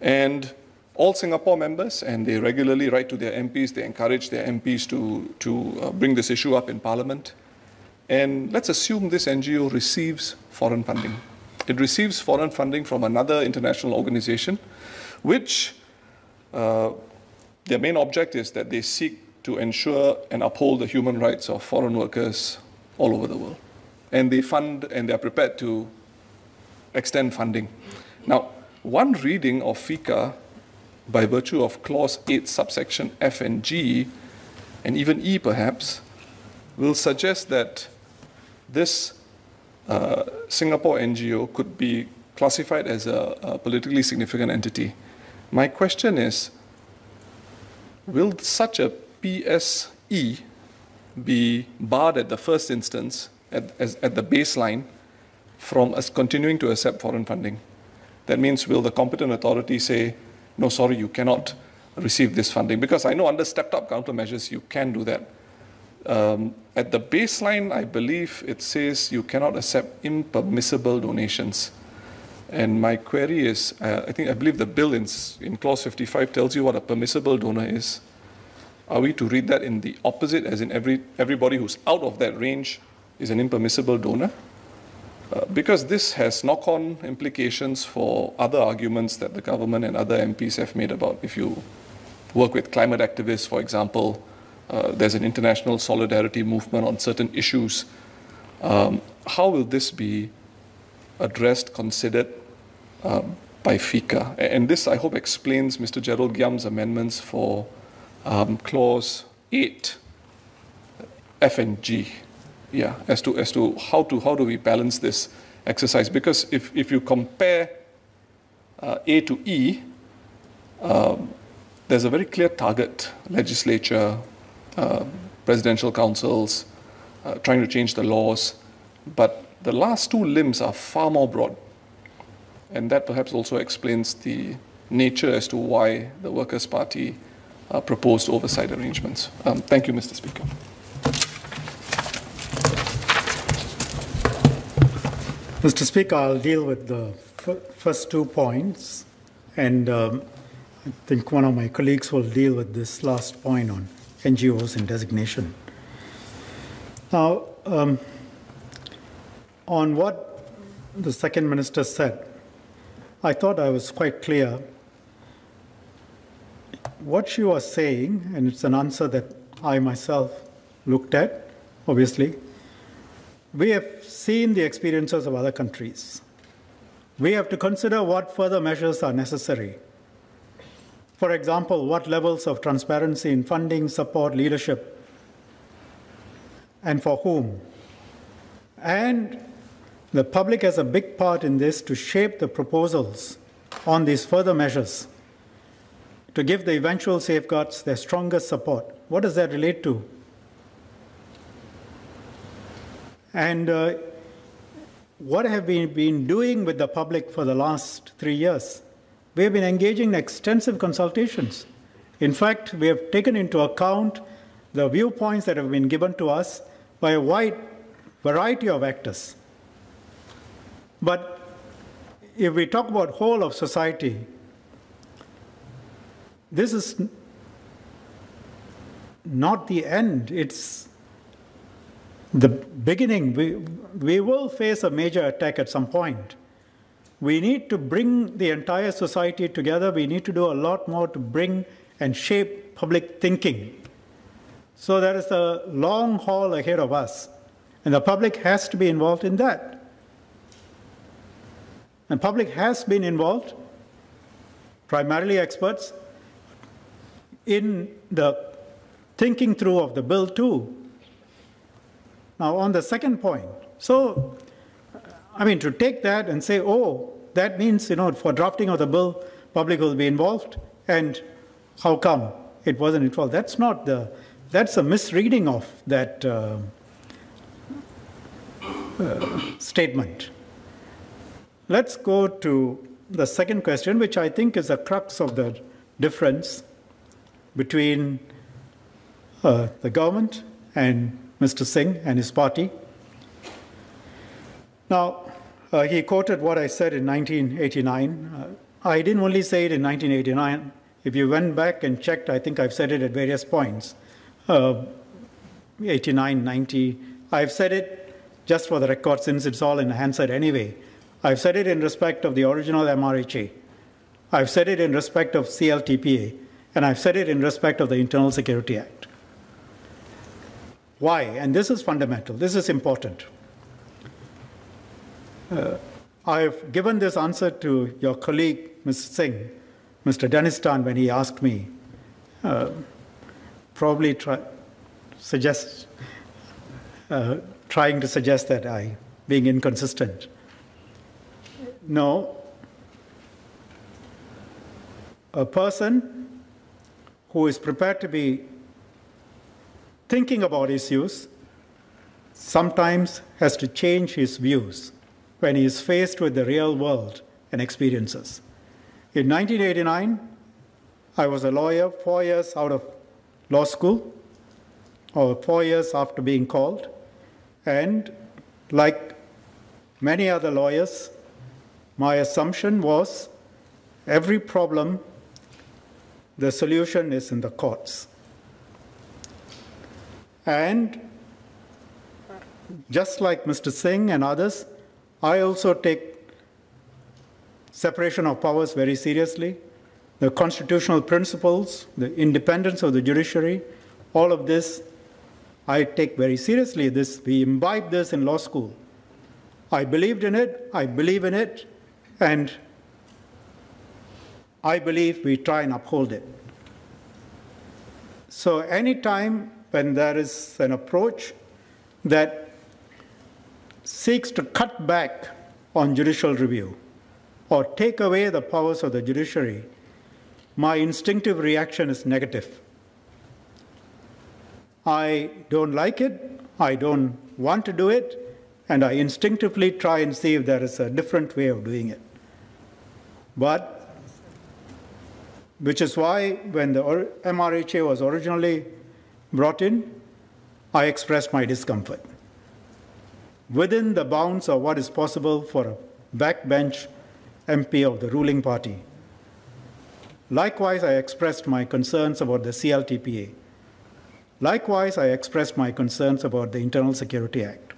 And all Singapore members, and they regularly write to their MPs, they encourage their MPs to bring this issue up in Parliament. And let's assume this NGO receives foreign funding. It receives foreign funding from another international organization, which their main object is that they seek to ensure and uphold the human rights of foreign workers all over the world. And they fund, and they are prepared to extend funding. Now, one reading of FICA, by virtue of Clause 8, subsection F and G, and even E perhaps, will suggest that this Singapore NGO could be classified as a politically significant entity. My question is, will such a PSE be barred at the first instance, at the baseline, from us continuing to accept foreign funding? That means, will the competent authority say, no, sorry, you cannot receive this funding? Because I know under stepped-up countermeasures, you can do that. At the baseline, I believe it says you cannot accept impermissible donations. And my query is, I believe the bill in Clause 55 tells you what a permissible donor is. Are we to read that in the opposite, as in everybody who's out of that range is an impermissible donor? Because this has knock-on implications for other arguments that the government and other MPs have made about if you work with climate activists, for example, there's an international solidarity movement on certain issues. How will this be addressed, considered by FICA? And this, I hope, explains Mr. Gerald Giam's amendments for Clause 8, F and G. Yeah, as to how do we balance this exercise? Because if you compare A to E, there's a very clear target: legislature, presidential councils, trying to change the laws. But the last two limbs are far more broad, and that perhaps also explains the nature as to why the Workers' Party proposed oversight arrangements. Thank you, Mr. Speaker. Mr. Speaker, I'll deal with the first 2 points, and I think one of my colleagues will deal with this last point on NGOs and designation. Now, on what the second minister said, I thought I was quite clear. What she was saying, and it's an answer that I myself looked at, obviously, we have seen the experiences of other countries. We have to consider what further measures are necessary. For example, what levels of transparency in funding, support, leadership, and for whom. And the public has a big part in this to shape the proposals on these further measures, to give the eventual safeguards their strongest support. What does that relate to? And what have we been doing with the public for the last 3 years? We have been engaging in extensive consultations, In fact, we have taken into account the viewpoints that have been given to us by a wide variety of actors. But if we talk about whole of society, this is not the end. It's the beginning. We will face a major attack at some point. We need to bring the entire society together. We need to do a lot more to bring and shape public thinking. So there is a long haul ahead of us, and the public has to be involved in that. And public has been involved, primarily experts, in the thinking through of the bill too. Now on the second point, so I mean, to take that and say, oh, that means, for drafting of the bill, public will be involved, and how come it wasn't involved? That's a misreading of that statement. Let's go to the second question, which I think is the crux of the difference between the government and Mr. Singh and his party. Now, he quoted what I said in 1989. I didn't only say it in 1989. If you went back and checked, I think I've said it at various points. 89, 90. I've said it just for the record, since it's all in hindsight anyway. I've said it in respect of the original MRHA. I've said it in respect of CLTPA. And I've said it in respect of the Internal Security Act. Why? And this is fundamental. This is important. I've given this answer to your colleague, Mr. Singh, Mr. Desmond Tan, when he asked me, trying to suggest that I'm being inconsistent. No. A person who is prepared to be thinking about issues sometimes has to change his views when he is faced with the real world and experiences. In 1989, I was a lawyer 4 years out of law school, or 4 years after being called, and like many other lawyers, my assumption was every problem, the solution is in the courts. And just like Mr. Singh and others, I also take separation of powers very seriously. The constitutional principles, the independence of the judiciary, all of this I take very seriously. We imbibed this in law school. I believed in it, I believe in it, and I believe we try and uphold it. So any time when there is an approach that seeks to cut back on judicial review or take away the powers of the judiciary, my instinctive reaction is negative. I don't like it, I don't want to do it, and I instinctively try and see if there is a different way of doing it. But, which is why when the MRHA was originally brought in, I expressed my discomfort within the bounds of what is possible for a backbench MP of the ruling party. Likewise, I expressed my concerns about the CLTPA. Likewise, I expressed my concerns about the Internal Security Act.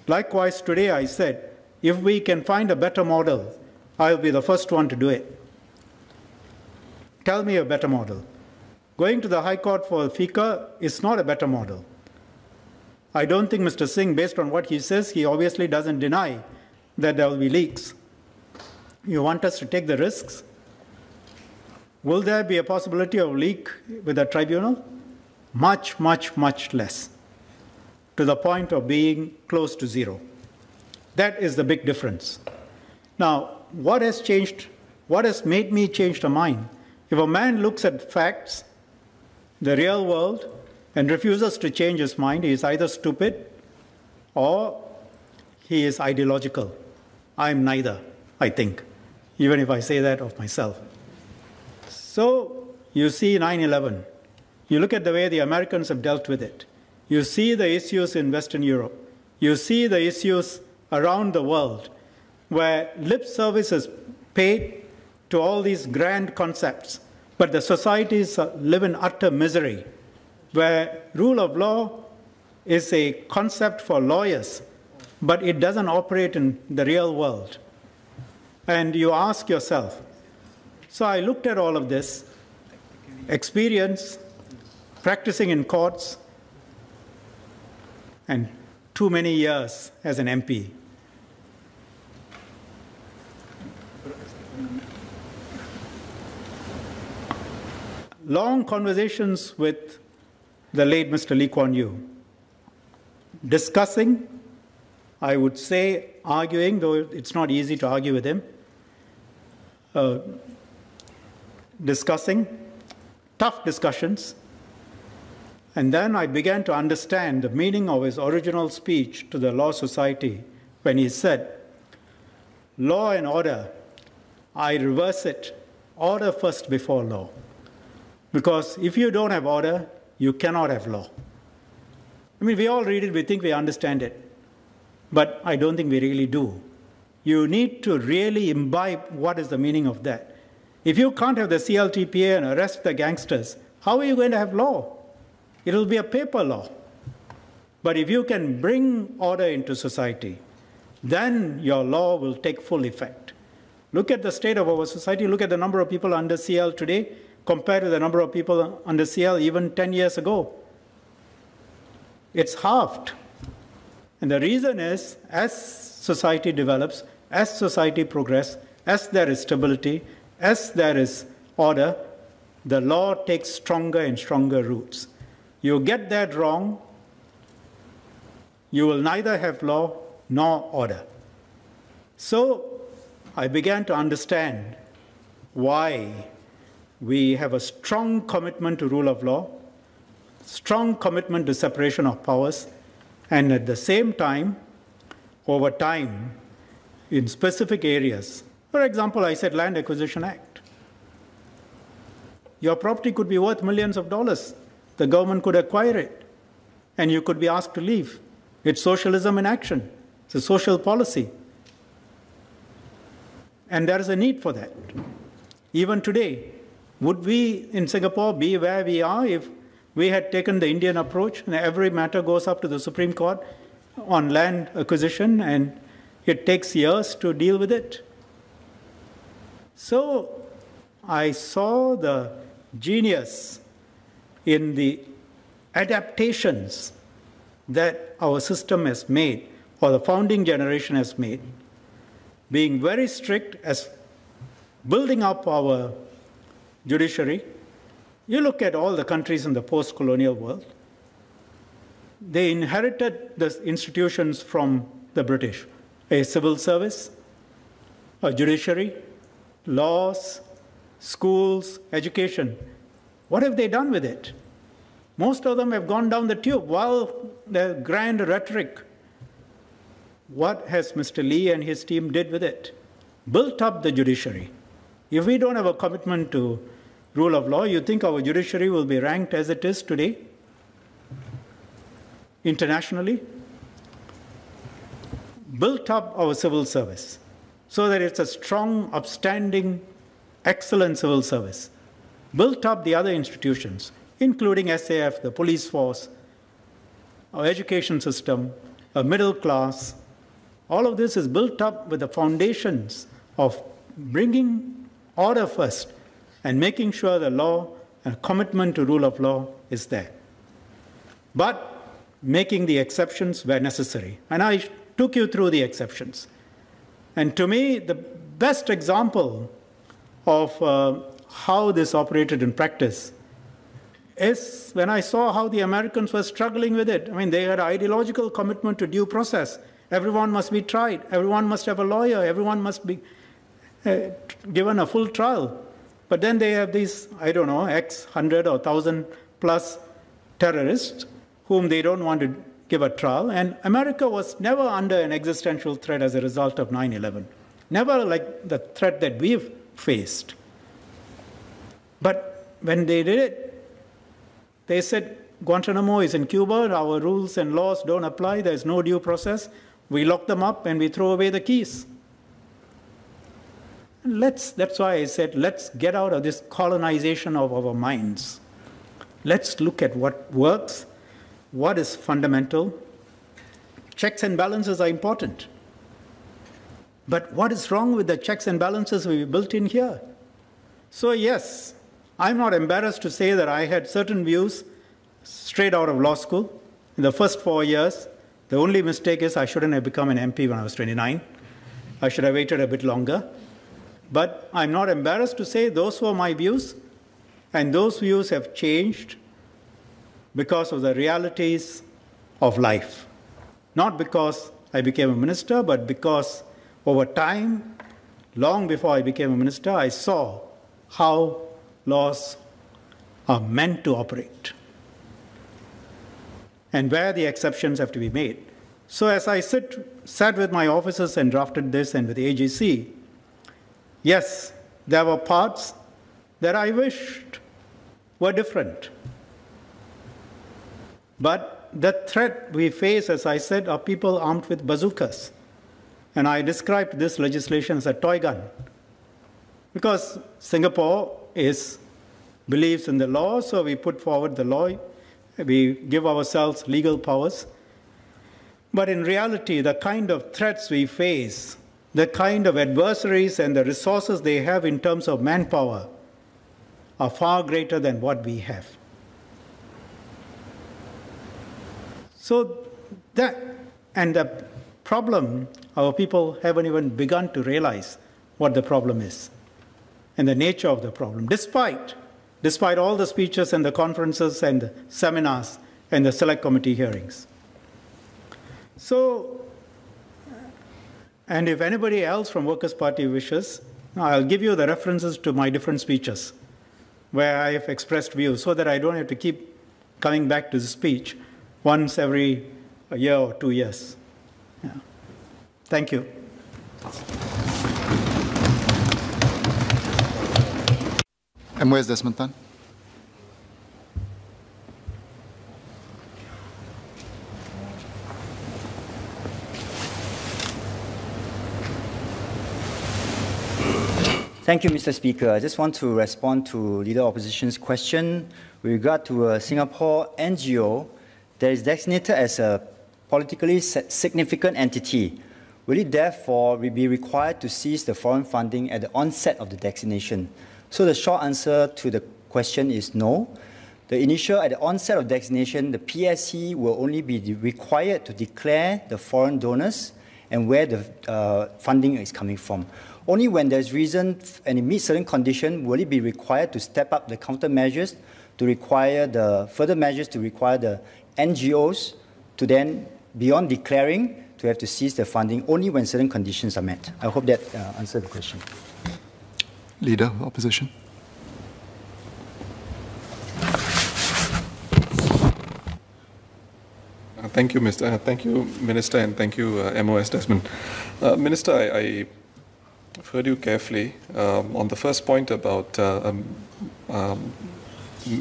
Likewise, today I said, if we can find a better model, I'll be the first one to do it. Tell me a better model. Going to the High Court for FICA is not a better model. I don't think Mr. Singh, based on what he says, he obviously doesn't deny that there will be leaks. You want us to take the risks? Will there be a possibility of leak with a tribunal? Much, much, much less, to the point of being close to zero. That is the big difference. Now, what has changed? What has made me change my mind? If a man looks at facts, the real world, and refuses to change his mind, he is either stupid or he is ideological. I am neither, I think, even if I say that of myself. So You see 9/11. You look at the way the Americans have dealt with it. You see the issues in Western Europe. You see the issues around the world where lip service is paid to all these grand concepts, but the societies live in utter misery, where rule of law is a concept for lawyers, but it doesn't operate in the real world. And you ask yourself, so I looked at all of this, experience, practicing in courts, and too many years as an MP. Long conversations with the late Mr. Lee Kuan Yew, discussing, I would say arguing, though it's not easy to argue with him, discussing, tough discussions, and then I began to understand the meaning of his original speech to the Law Society when he said, law and order, I reverse it, order first before law. Because if you don't have order, you cannot have law. I mean, we all read it, we think we understand it, but I don't think we really do. You need to really imbibe what is the meaning of that. If you can't have the CLTPA and arrest the gangsters, how are you going to have law? It'll be a paper law. But if you can bring order into society, then your law will take full effect. Look at the state of our society. Look at the number of people under CL today compared to the number of people under CL even 10 years ago. It's halved. And the reason is, as society develops, as society progresses, as there is stability, as there is order, the law takes stronger and stronger roots. You get that wrong, you will neither have law nor order. So I began to understand why we have a strong commitment to rule of law, strong commitment to separation of powers, and at the same time, over time, in specific areas. For example, I said Land Acquisition Act. Your property could be worth millions of dollars. The government could acquire it, and you could be asked to leave. It's socialism in action. It's a social policy. And there is a need for that. Even today, would we in Singapore be where we are if we had taken the Indian approach and every matter goes up to the Supreme Court on land acquisition and it takes years to deal with it? So I saw the genius in the adaptations that our system has made, or the founding generation has made, being very strict as building up our judiciary. You look at all the countries in the post-colonial world, they inherited the institutions from the British, a civil service, a judiciary, laws, schools, education. What have they done with it? Most of them have gone down the tube. While the grand rhetoric, what has Mr. Lee and his team did with it? Built up the judiciary. If we don't have a commitment to rule of law, you think our judiciary will be ranked as it is today? Internationally? Built up our civil service so that it's a strong, upstanding, excellent civil service. Built up the other institutions, including SAF, the police force, our education system, a middle class. All of this is built up with the foundations of bringing order first and making sure the law and commitment to rule of law is there. But making the exceptions where necessary. And I took you through the exceptions. And to me, the best example of how this operated in practice is when I saw how the Americans were struggling with it. I mean, they had an ideological commitment to due process. Everyone must be tried. Everyone must have a lawyer. Everyone must be given a full trial. But then they have these, I don't know, X 100 or 1,000 plus terrorists whom they don't want to give a trial. And America was never under an existential threat as a result of 9/11. Never like the threat that we've faced. But when they did it, they said Guantanamo is in Cuba, our rules and laws don't apply, there's no due process. We lock them up and we throw away the keys. That's why I said, let's get out of this colonization of our minds. Let's look at what works, what is fundamental. Checks and balances are important. But what is wrong with the checks and balances we built in here? So yes, I'm not embarrassed to say that I had certain views straight out of law school. In the first 4 years, the only mistake is I shouldn't have become an MP when I was 29. I should have waited a bit longer. But I'm not embarrassed to say those were my views, and those views have changed because of the realities of life. Not because I became a minister, but because over time, long before I became a minister, I saw how laws are meant to operate and where the exceptions have to be made. So as I sat with my officers and drafted this and with the AGC, yes, there were parts that I wished were different. But the threat we face, as I said, are people armed with bazookas. And I described this legislation as a toy gun. Because Singapore believes in the law, so we put forward the law. We give ourselves legal powers. But in reality, the kind of threats we face, the kind of adversaries and the resources they have in terms of manpower are far greater than what we have. So and the problem, our people haven't even begun to realize what the problem is and the nature of the problem, despite all the speeches and the conferences and the seminars and the select committee hearings. So, and if anybody else from Workers' Party wishes, I'll give you the references to my different speeches where I have expressed views so that I don't have to keep coming back to the speech once every year or 2 years. Yeah. Thank you. And where's Desmond Tan? Thank you, Mr. Speaker. I just want to respond to Leader Opposition's question with regard to a Singapore NGO that is designated as a politically significant entity. Will it therefore be required to cease the foreign funding at the onset of the designation? So the short answer to the question is no. At the onset of designation, the PSC will only be required to declare the foreign donors and where the funding is coming from. Only when there's reason and it meets certain conditions will it be required to step up the countermeasures to require the further measures to require the NGOs to then, beyond declaring, to have to cease the funding only when certain conditions are met. I hope that answered the question. Leader of Opposition. Thank you, Minister, and thank you, MOS Desmond. Minister, I've heard you carefully on the first point about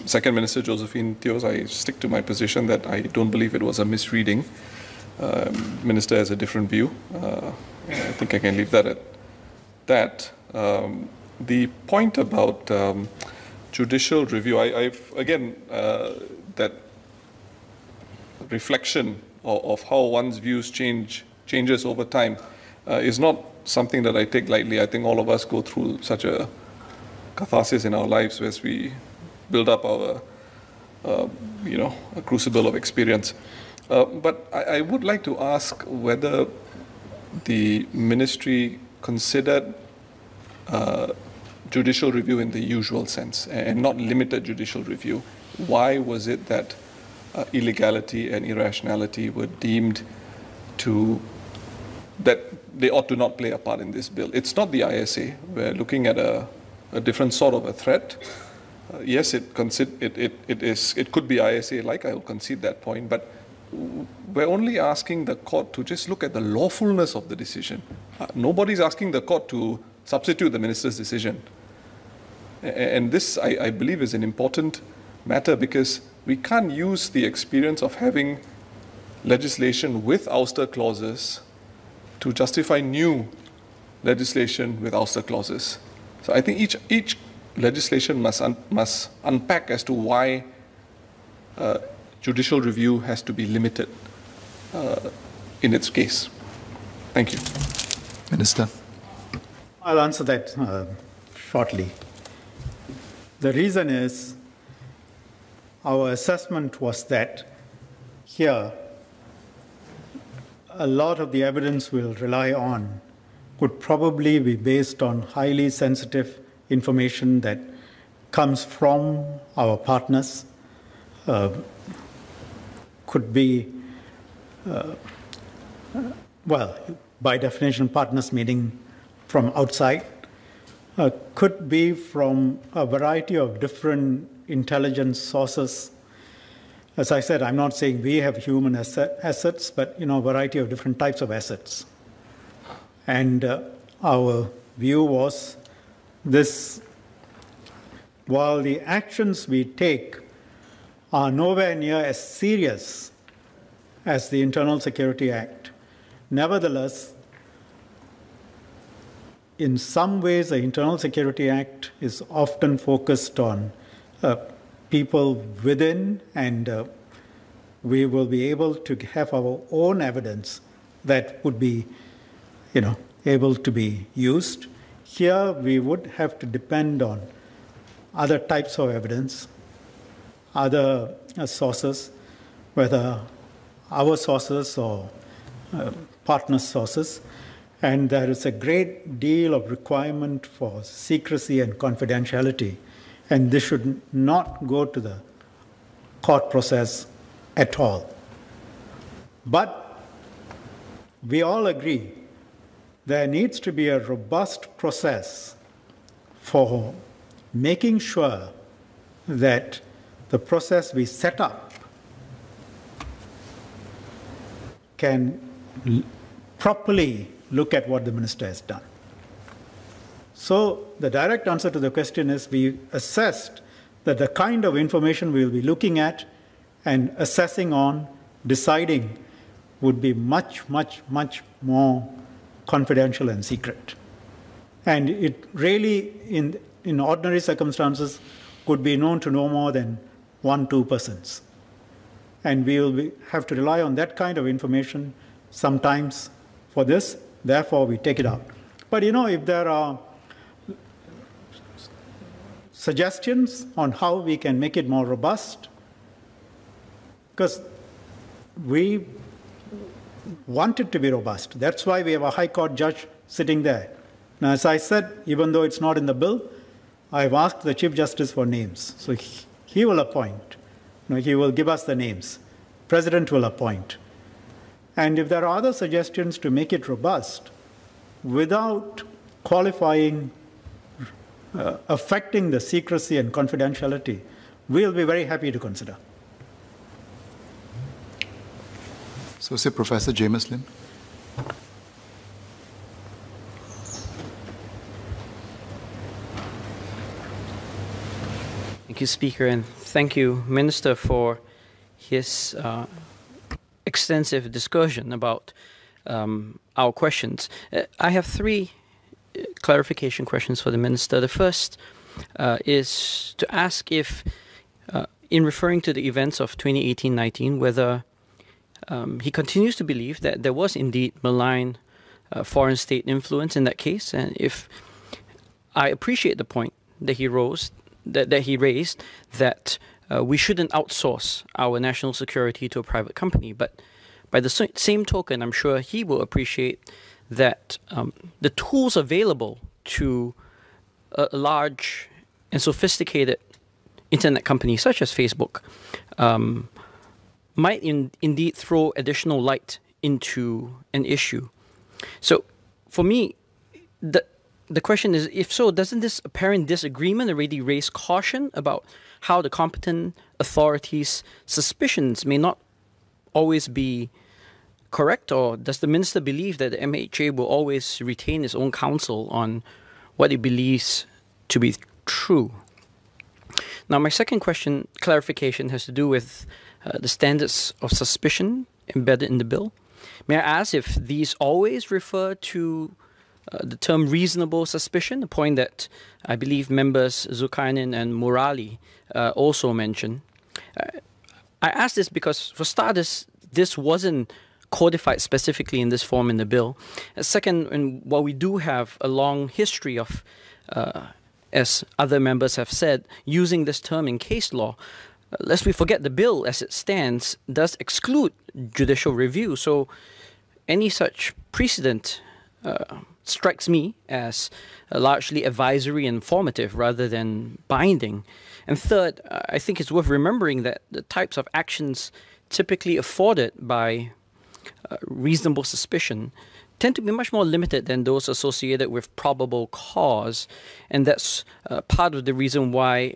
Second Minister Josephine Teo's. I stick to my position that I don't believe it was a misreading. Minister has a different view. I think I can leave that at that. The point about judicial review, I've again, that reflection of how one's views changes over time is not something that I take lightly. I think all of us go through such a catharsis in our lives as we build up our, a crucible of experience. But I would like to ask whether the ministry considered judicial review in the usual sense and not limited judicial review. Why was it that illegality and irrationality were deemed that they ought to not play a part in this bill? It's not the ISA. We're looking at a different sort of a threat. Yes, it could be ISA-like, I will concede that point, but we're only asking the court to just look at the lawfulness of the decision. Nobody's asking the court to substitute the minister's decision. And this, I believe, is an important matter because we can't use the experience of having legislation with ouster clauses to justify new legislation with ouster clauses. So I think each legislation must unpack as to why judicial review has to be limited in its case. Thank you. Minister. I'll answer that shortly. The reason is our assessment was that here a lot of the evidence we'll rely on would probably be based on highly sensitive information that comes from our partners, could be, well, by definition, partners meaning from outside, could be from a variety of different intelligence sources. As I said, I'm not saying we have human assets, but a variety of different types of assets. And our view was this: while the actions we take are nowhere near as serious as the Internal Security Act, nevertheless, in some ways, the Internal Security Act is often focused on people within, and we will be able to have our own evidence that would be, able to be used. Here, we would have to depend on other types of evidence, other sources, whether our sources or partner sources. And there is a great deal of requirement for secrecy and confidentiality. And this should not go to the court process at all. But we all agree there needs to be a robust process for making sure that the process we set up can properly look at what the minister has done. So the direct answer to the question is we assessed that the kind of information we will be looking at and assessing on, deciding, would be much, much, much more confidential and secret. And it really, in ordinary circumstances, could be known to no more than 1-2 persons. And we will have to rely on that kind of information sometimes for this. Therefore, we take it out. But if there are suggestions on how we can make it more robust, because we want it to be robust. That's why we have a High Court judge sitting there. Now, as I said, even though it's not in the bill, I've asked the Chief Justice for names. So he will appoint. He will give us the names. President will appoint. And if there are other suggestions to make it robust without qualifying, affecting the secrecy and confidentiality, we'll be very happy to consider. Associate Professor James Lim. Thank you, Speaker, and thank you, Minister, for his extensive discussion about our questions. I have 3 clarification questions for the Minister. The first is to ask if, in referring to the events of 2018-19, whether he continues to believe that there was indeed malign foreign state influence in that case, and if I appreciate the point that he raised, that we shouldn't outsource our national security to a private company. But by the same token, I'm sure he will appreciate that the tools available to a large and sophisticated internet company such as Facebook might indeed throw additional light into an issue. So for me, the question is, if so, doesn't this apparent disagreement already raise caution about how the competent authorities' suspicions may not always be correct? Or does the Minister believe that the MHA will always retain its own counsel on what it believes to be true. Now, my second question, clarification, has to do with the standards of suspicion embedded in the bill. May I ask if these always refer to the term reasonable suspicion, a point that I believe members Zulkarnain and Murali also mentioned? I ask this because, for starters, this wasn't codified specifically in this form in the bill. Second, while we do have a long history of, as other members have said, using this term in case law, lest we forget the bill as it stands does exclude judicial review. So any such precedent strikes me as largely advisory and informative rather than binding. And third, I think it's worth remembering that the types of actions typically afforded by reasonable suspicion tend to be much more limited than those associated with probable cause. And that's part of the reason why,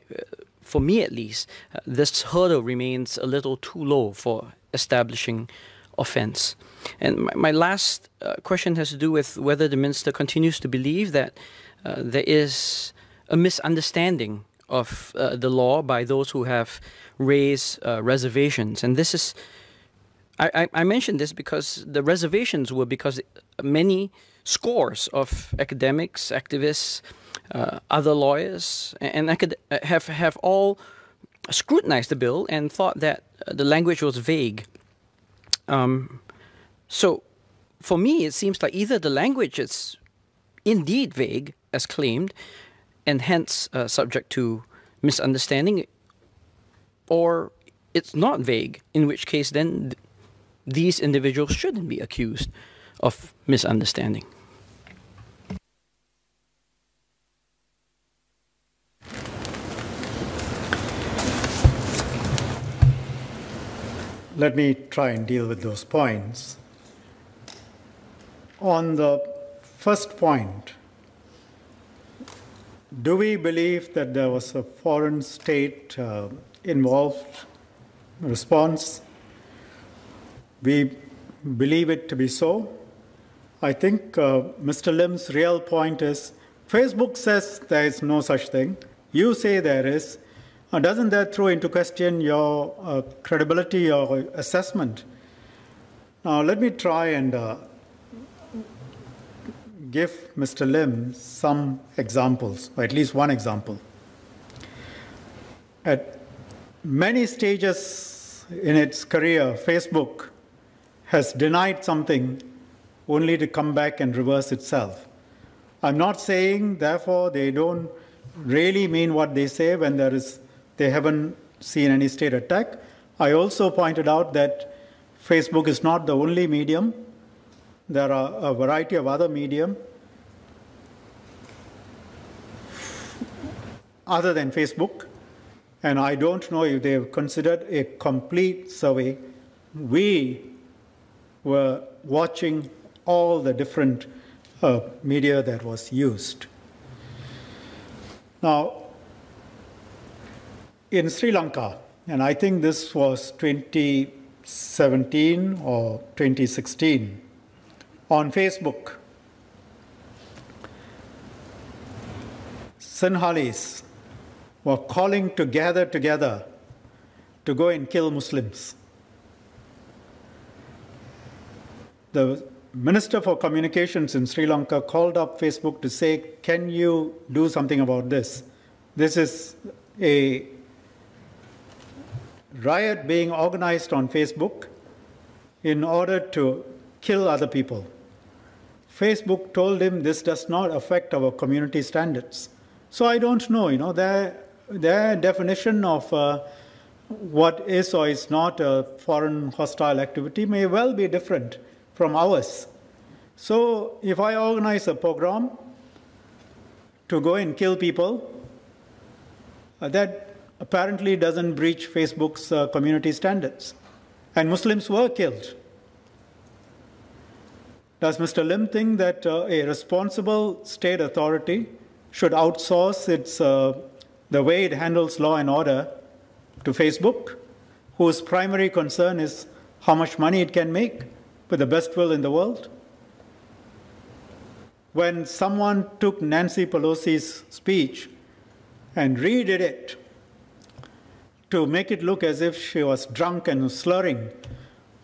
for me at least, this hurdle remains a little too low for establishing offense. And my last question has to do with whether the minister continues to believe that there is a misunderstanding of the law by those who have raised reservations. And this is, I mentioned this because the reservations were because many scores of academics, activists, other lawyers, and have all scrutinized the bill and thought that the language was vague. So for me, it seems like either the language is indeed vague, as claimed, and hence subject to misunderstanding, or it's not vague, in which case then these individuals shouldn't be accused of misunderstanding. Let me try and deal with those points. On the first point, do we believe that there was a foreign state involved? Response: we believe it to be so. I think Mr. Lim's real point is, Facebook says there is no such thing. You say there is. Doesn't that throw into question your credibility or assessment? Now, let me try and give Mr. Lim some examples, or at least one example. At many stages in its career, Facebook has denied something only to come back and reverse itself. I'm not saying, therefore, they don't really mean what they say when they haven't seen any state attack. I also pointed out that Facebook is not the only medium. There are a variety of other medium other than Facebook, and I don't know if they've considered a complete survey. We were watching all the different media that was used. Now, in Sri Lanka, and I think this was 2017 or 2016, on Facebook, Sinhalese were calling to gather together to go and kill Muslims. The Minister for Communications in Sri Lanka called up Facebook to say, can you do something about this? This is a riot being organized on Facebook in order to kill other people. Facebook told him this does not affect our community standards. So I don't know, their definition of what is or is not a foreign hostile activity may well be different from ours. So if I organize a pogrom to go and kill people, that apparently doesn't breach Facebook's community standards. And Muslims were killed. Does Mr. Lim think that a responsible state authority should outsource the way it handles law and order to Facebook, whose primary concern is how much money it can make with the best will in the world? When someone took Nancy Pelosi's speech and redid it to make it look as if she was drunk and slurring.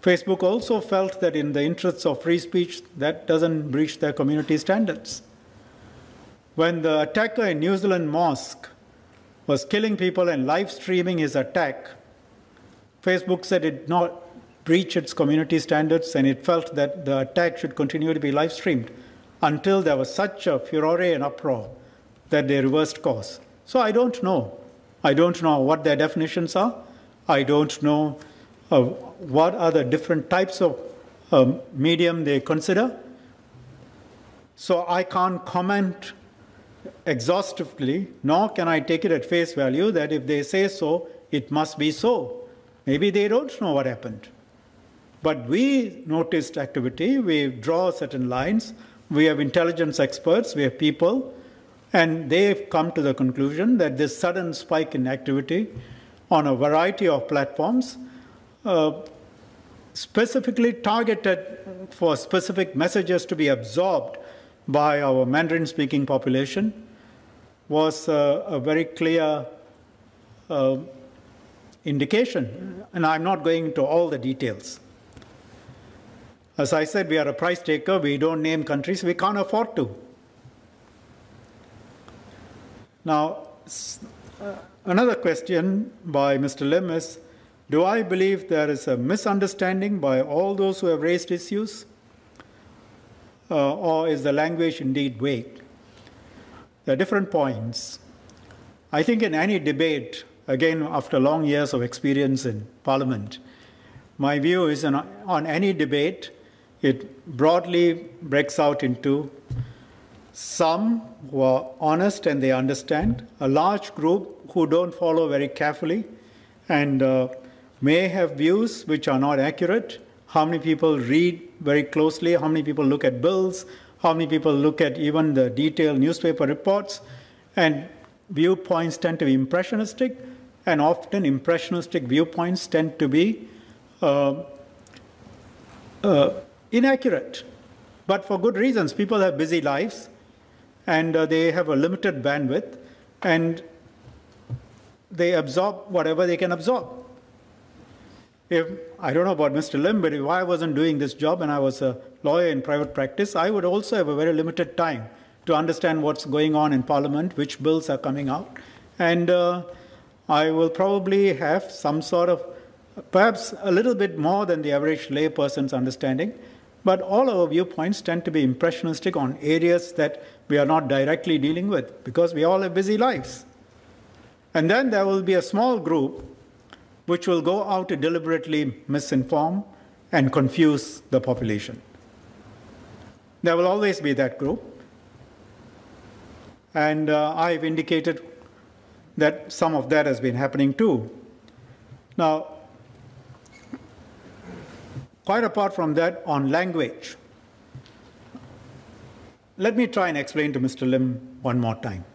Facebook also felt that in the interests of free speech, that doesn't breach their community standards. When the attacker in New Zealand mosque was killing people and live streaming his attack, Facebook said it did not breach its community standards, and it felt that the attack should continue to be live streamed until there was such a furore and uproar that they reversed course. So I don't know. I don't know what their definitions are. I don't know what are the different types of medium they consider. So I can't comment exhaustively, nor can I take it at face value that if they say so, it must be so. Maybe they don't know what happened. But we noticed activity, we draw certain lines, we have intelligence experts, we have people, and they've come to the conclusion that this sudden spike in activity on a variety of platforms, specifically targeted for specific messages to be absorbed by our Mandarin-speaking population, was a very clear indication. And I'm not going into all the details. As I said, we are a price taker. We don't name countries. We can't afford to. Now, another question by Mr. Lim is, do I believe there is a misunderstanding by all those who have raised issues? Or is the language indeed vague? There are different points. I think in any debate, again, after long years of experience in Parliament, my view is on any debate, it broadly breaks out into some who are honest and they understand, a large group who don't follow very carefully and may have views which are not accurate. How many people read very closely? How many people look at bills? How many people look at even the detailed newspaper reports? And viewpoints tend to be impressionistic, and often impressionistic viewpoints tend to be inaccurate. But for good reasons. People have busy lives, and they have a limited bandwidth, and they absorb whatever they can absorb. I don't know about Mr. Lim, but if I wasn't doing this job and I was a lawyer in private practice, I would also have a very limited time to understand what's going on in Parliament, which bills are coming out. And I will probably have some sort of, perhaps a little bit more than the average layperson's understanding, but all our viewpoints tend to be impressionistic on areas that we are not directly dealing with, because we all have busy lives. And then there will be a small group which will go out to deliberately misinform and confuse the population. There will always be that group. And I've indicated that some of that has been happening too. Now, quite apart from that, on language, let me try and explain to Mr. Lim one more time.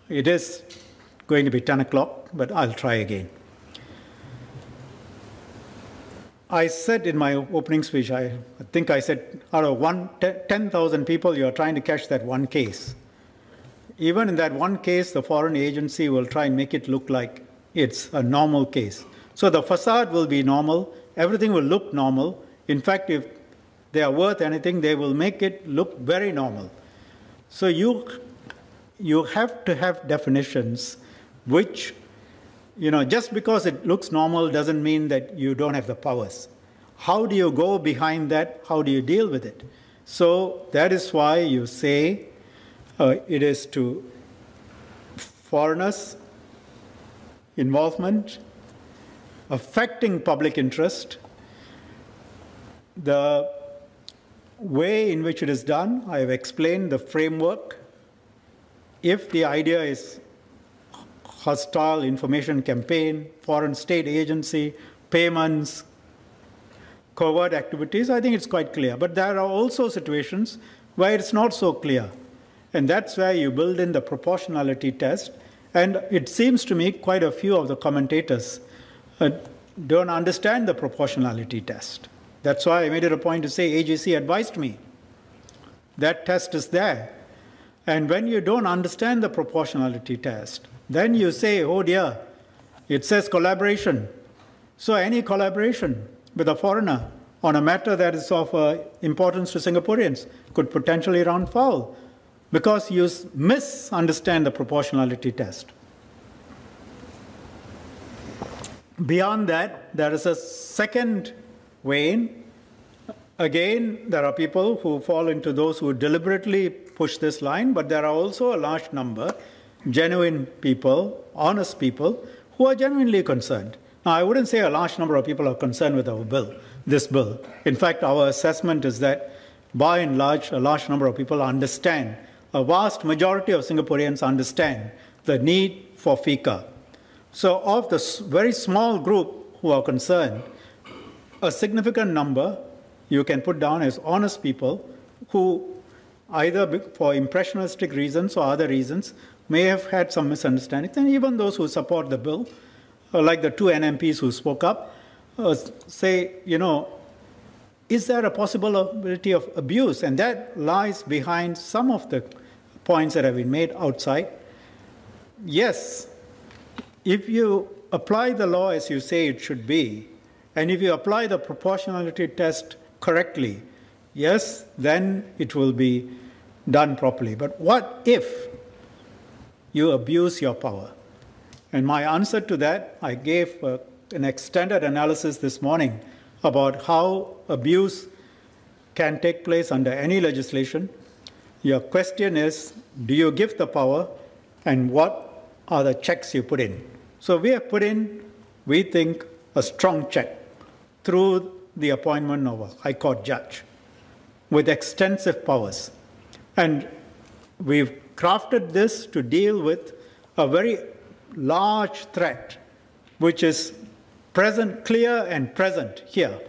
It is going to be 10 o'clock, but I'll try again. I said in my opening speech, I think I said, out of 10,000 people, you're trying to catch that one case. Even in that one case, the foreign agency will try and make it look like it's a normal case. So the facade will be normal. Everything will look normal. In fact, if they are worth anything, they will make it look very normal. So you have to have definitions which, just because it looks normal doesn't mean that you don't have the powers. How do you go behind that? How do you deal with it? So that is why you say it is to foreigners' involvement, affecting public interest. The way in which it is done, I have explained the framework. If the idea is hostile information campaign, foreign state agency, payments, covert activities, I think it's quite clear. But there are also situations where it's not so clear. And that's where you build in the proportionality test. And it seems to me quite a few of the commentators don't understand the proportionality test. That's why I made it a point to say AGC advised me. That test is there. And when you don't understand the proportionality test, Then you say, oh dear, it says collaboration. So any collaboration with a foreigner on a matter that is of importance to Singaporeans could potentially run foul because you misunderstand the proportionality test. Beyond that, there is a second vein. Again, there are people who fall into those who deliberately push this line, but there are also a large number, genuine people, honest people, who are genuinely concerned. Now, I wouldn't say a large number of people are concerned with our bill, this bill. In fact, our assessment is that, by and large, a large number of people understand, a vast majority of Singaporeans understand the need for FICA. So of the very small group who are concerned, a significant number you can put down as honest people who, either for impressionistic reasons or other reasons, may have had some misunderstandings. And even those who support the bill, like the two NMPs who spoke up, say, is there a possibility of abuse? And that lies behind some of the points that have been made outside. Yes, if you apply the law as you say it should be, and if you apply the proportionality test correctly, yes, then it will be done properly. But what if you abuse your power? And my answer to that, I gave an extended analysis this morning about how abuse can take place under any legislation. Your question is, do you give the power, and what are the checks you put in? So we have put in, we think, a strong check through the appointment of a High Court judge with extensive powers. And we've crafted this to deal with a very large threat, which is present, clear and present here.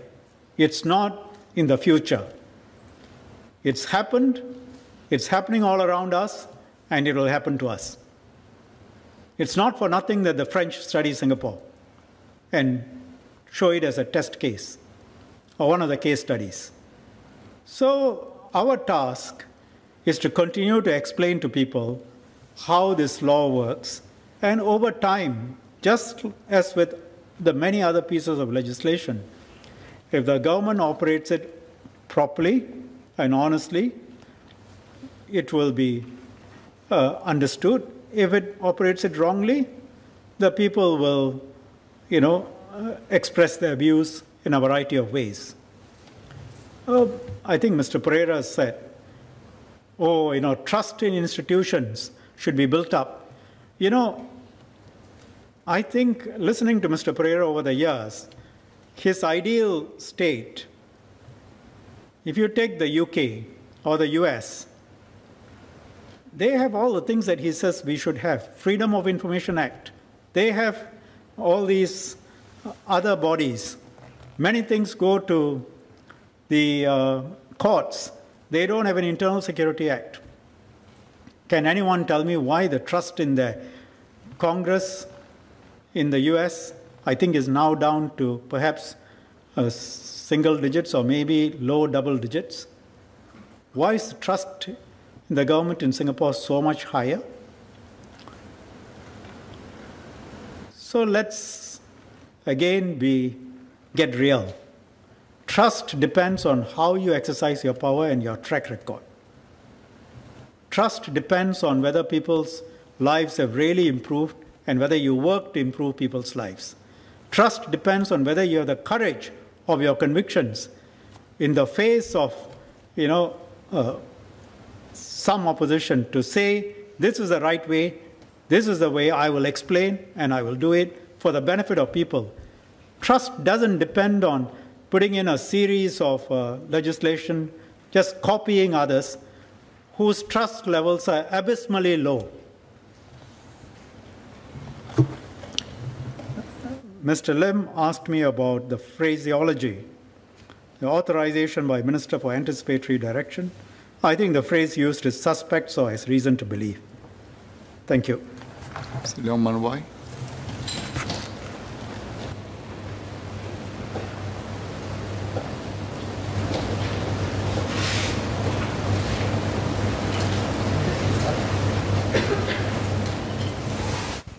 It's not in the future. It's happened, it's happening all around us, and it will happen to us. It's not for nothing that the French study Singapore and show it as a test case or one of the case studies. So our task is to continue to explain to people how this law works, and over time, just as with the many other pieces of legislation, if the government operates it properly and honestly, it will be understood. If it operates it wrongly, the people will, express their views in a variety of ways. I think Mr. Pereira said, trust in institutions should be built up. I think listening to Mr. Pereira over the years, his ideal state, if you take the UK or the US, they have all the things that he says we should have. Freedom of Information Act. They have all these other bodies. Many things go to the courts. They don't have an Internal Security Act. Can anyone tell me why the trust in the Congress in the US, I think, is now down to perhaps single digits or maybe low double digits? Why is the trust in the government in Singapore so much higher? So let's again get real. Trust depends on how you exercise your power and your track record. Trust depends on whether people's lives have really improved and whether you work to improve people's lives. Trust depends on whether you have the courage of your convictions in the face of, some opposition to say, this is the right way, this is the way I will explain, and I will do it for the benefit of people. Trust doesn't depend on putting in a series of legislation, just copying others, whose trust levels are abysmally low. Mr. Lim asked me about the phraseology, the authorization by Minister for Anticipatory Direction. I think the phrase used is suspect or has reason to believe. Thank you. Mr. Leong Manwai.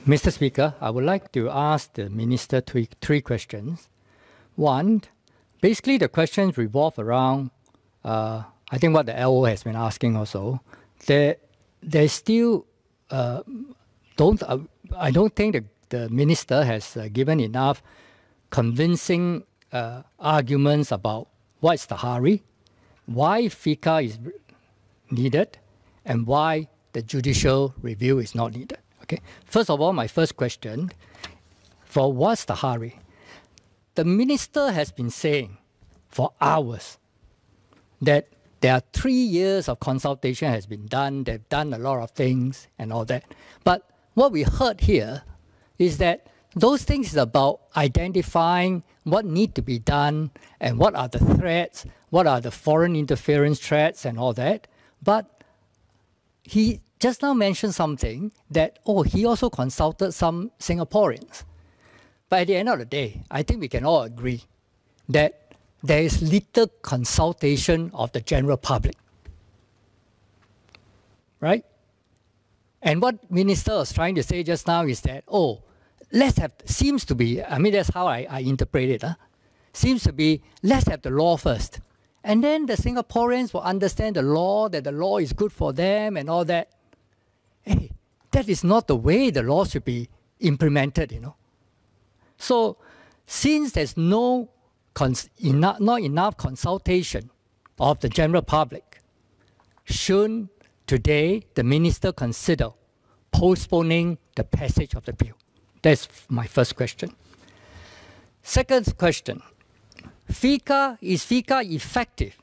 Mr. Speaker, I would like to ask the Minister three questions. One, basically the questions revolve around, I think what the LO has been asking also. There's still, I don't think the Minister has given enough convincing arguments about what's the hurry, why FICA is needed, and why the judicial review is not needed. Okay. First of all, my first question, for what's the hurry? The Minister has been saying for hours that there are 3 years of consultation has been done, they've done a lot of things and all that. But what we heard here is that those things is about identifying what need to be done and what are the threats, what are the foreign interference threats and all that. But he just now mentioned something that, he also consulted some Singaporeans. But at the end of the day, I think we can all agree that there is little consultation of the general public. Right? And what Minister was trying to say just now is that, seems to be, that's how I interpret it. Seems to be, let's have the law first. And then the Singaporeans will understand the law, that the law is good for them and all that. Hey, that is not the way the law should be implemented, So, since there's not enough consultation of the general public, should today the Minister consider postponing the passage of the bill? That's my first question. Second question, is FICA effective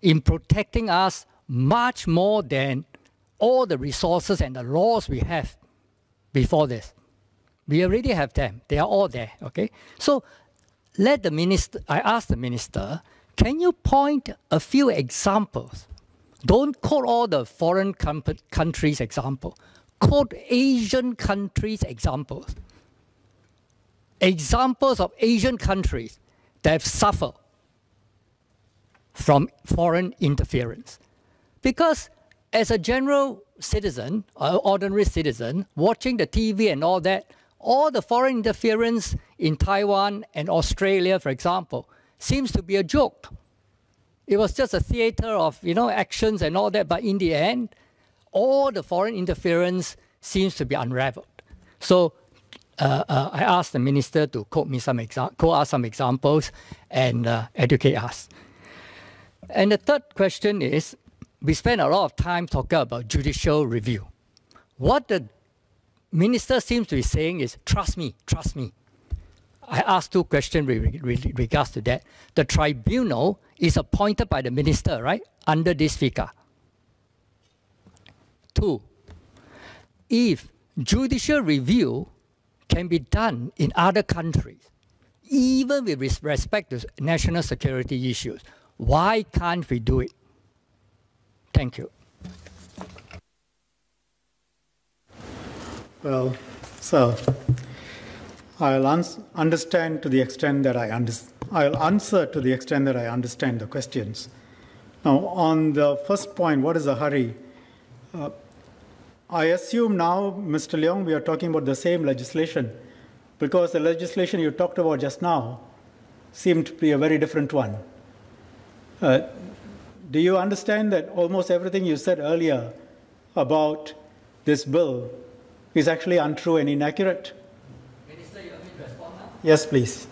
in protecting us much more than all the resources and the laws we have before this? We already have them. They are all there, okay? So I ask the Minister, can you point a few examples? Don't quote all the foreign countries' example. Quote Asian countries' examples. Examples of Asian countries that have suffered from foreign interference. Because as a general citizen, or ordinary citizen, watching the TV and all that, all the foreign interference in Taiwan and Australia, for example, seems to be a joke. It was just a theater of actions and all that, but in the end, all the foreign interference seems to be unraveled. So I asked the Minister to quote us some examples and educate us. And the third question is, we spend a lot of time talking about judicial review. What the Minister seems to be saying is, trust me, trust me. I asked two questions with regards to that. The tribunal is appointed by the Minister, right, under this FICA. 2, if judicial review can be done in other countries, even with respect to national security issues, why can't we do it? Thank you. Well, so I'll understand to the extent that I'll answer to the extent that I understand the questions. Now, on the first point, what is the hurry? I assume now, Mr. Leong, we are talking about the same legislation, because the legislation you talked about just now seemed to be a very different one. Do you understand that almost everything you said earlier about this bill is actually untrue and inaccurate? Minister, you want me to respond now? Yes, please.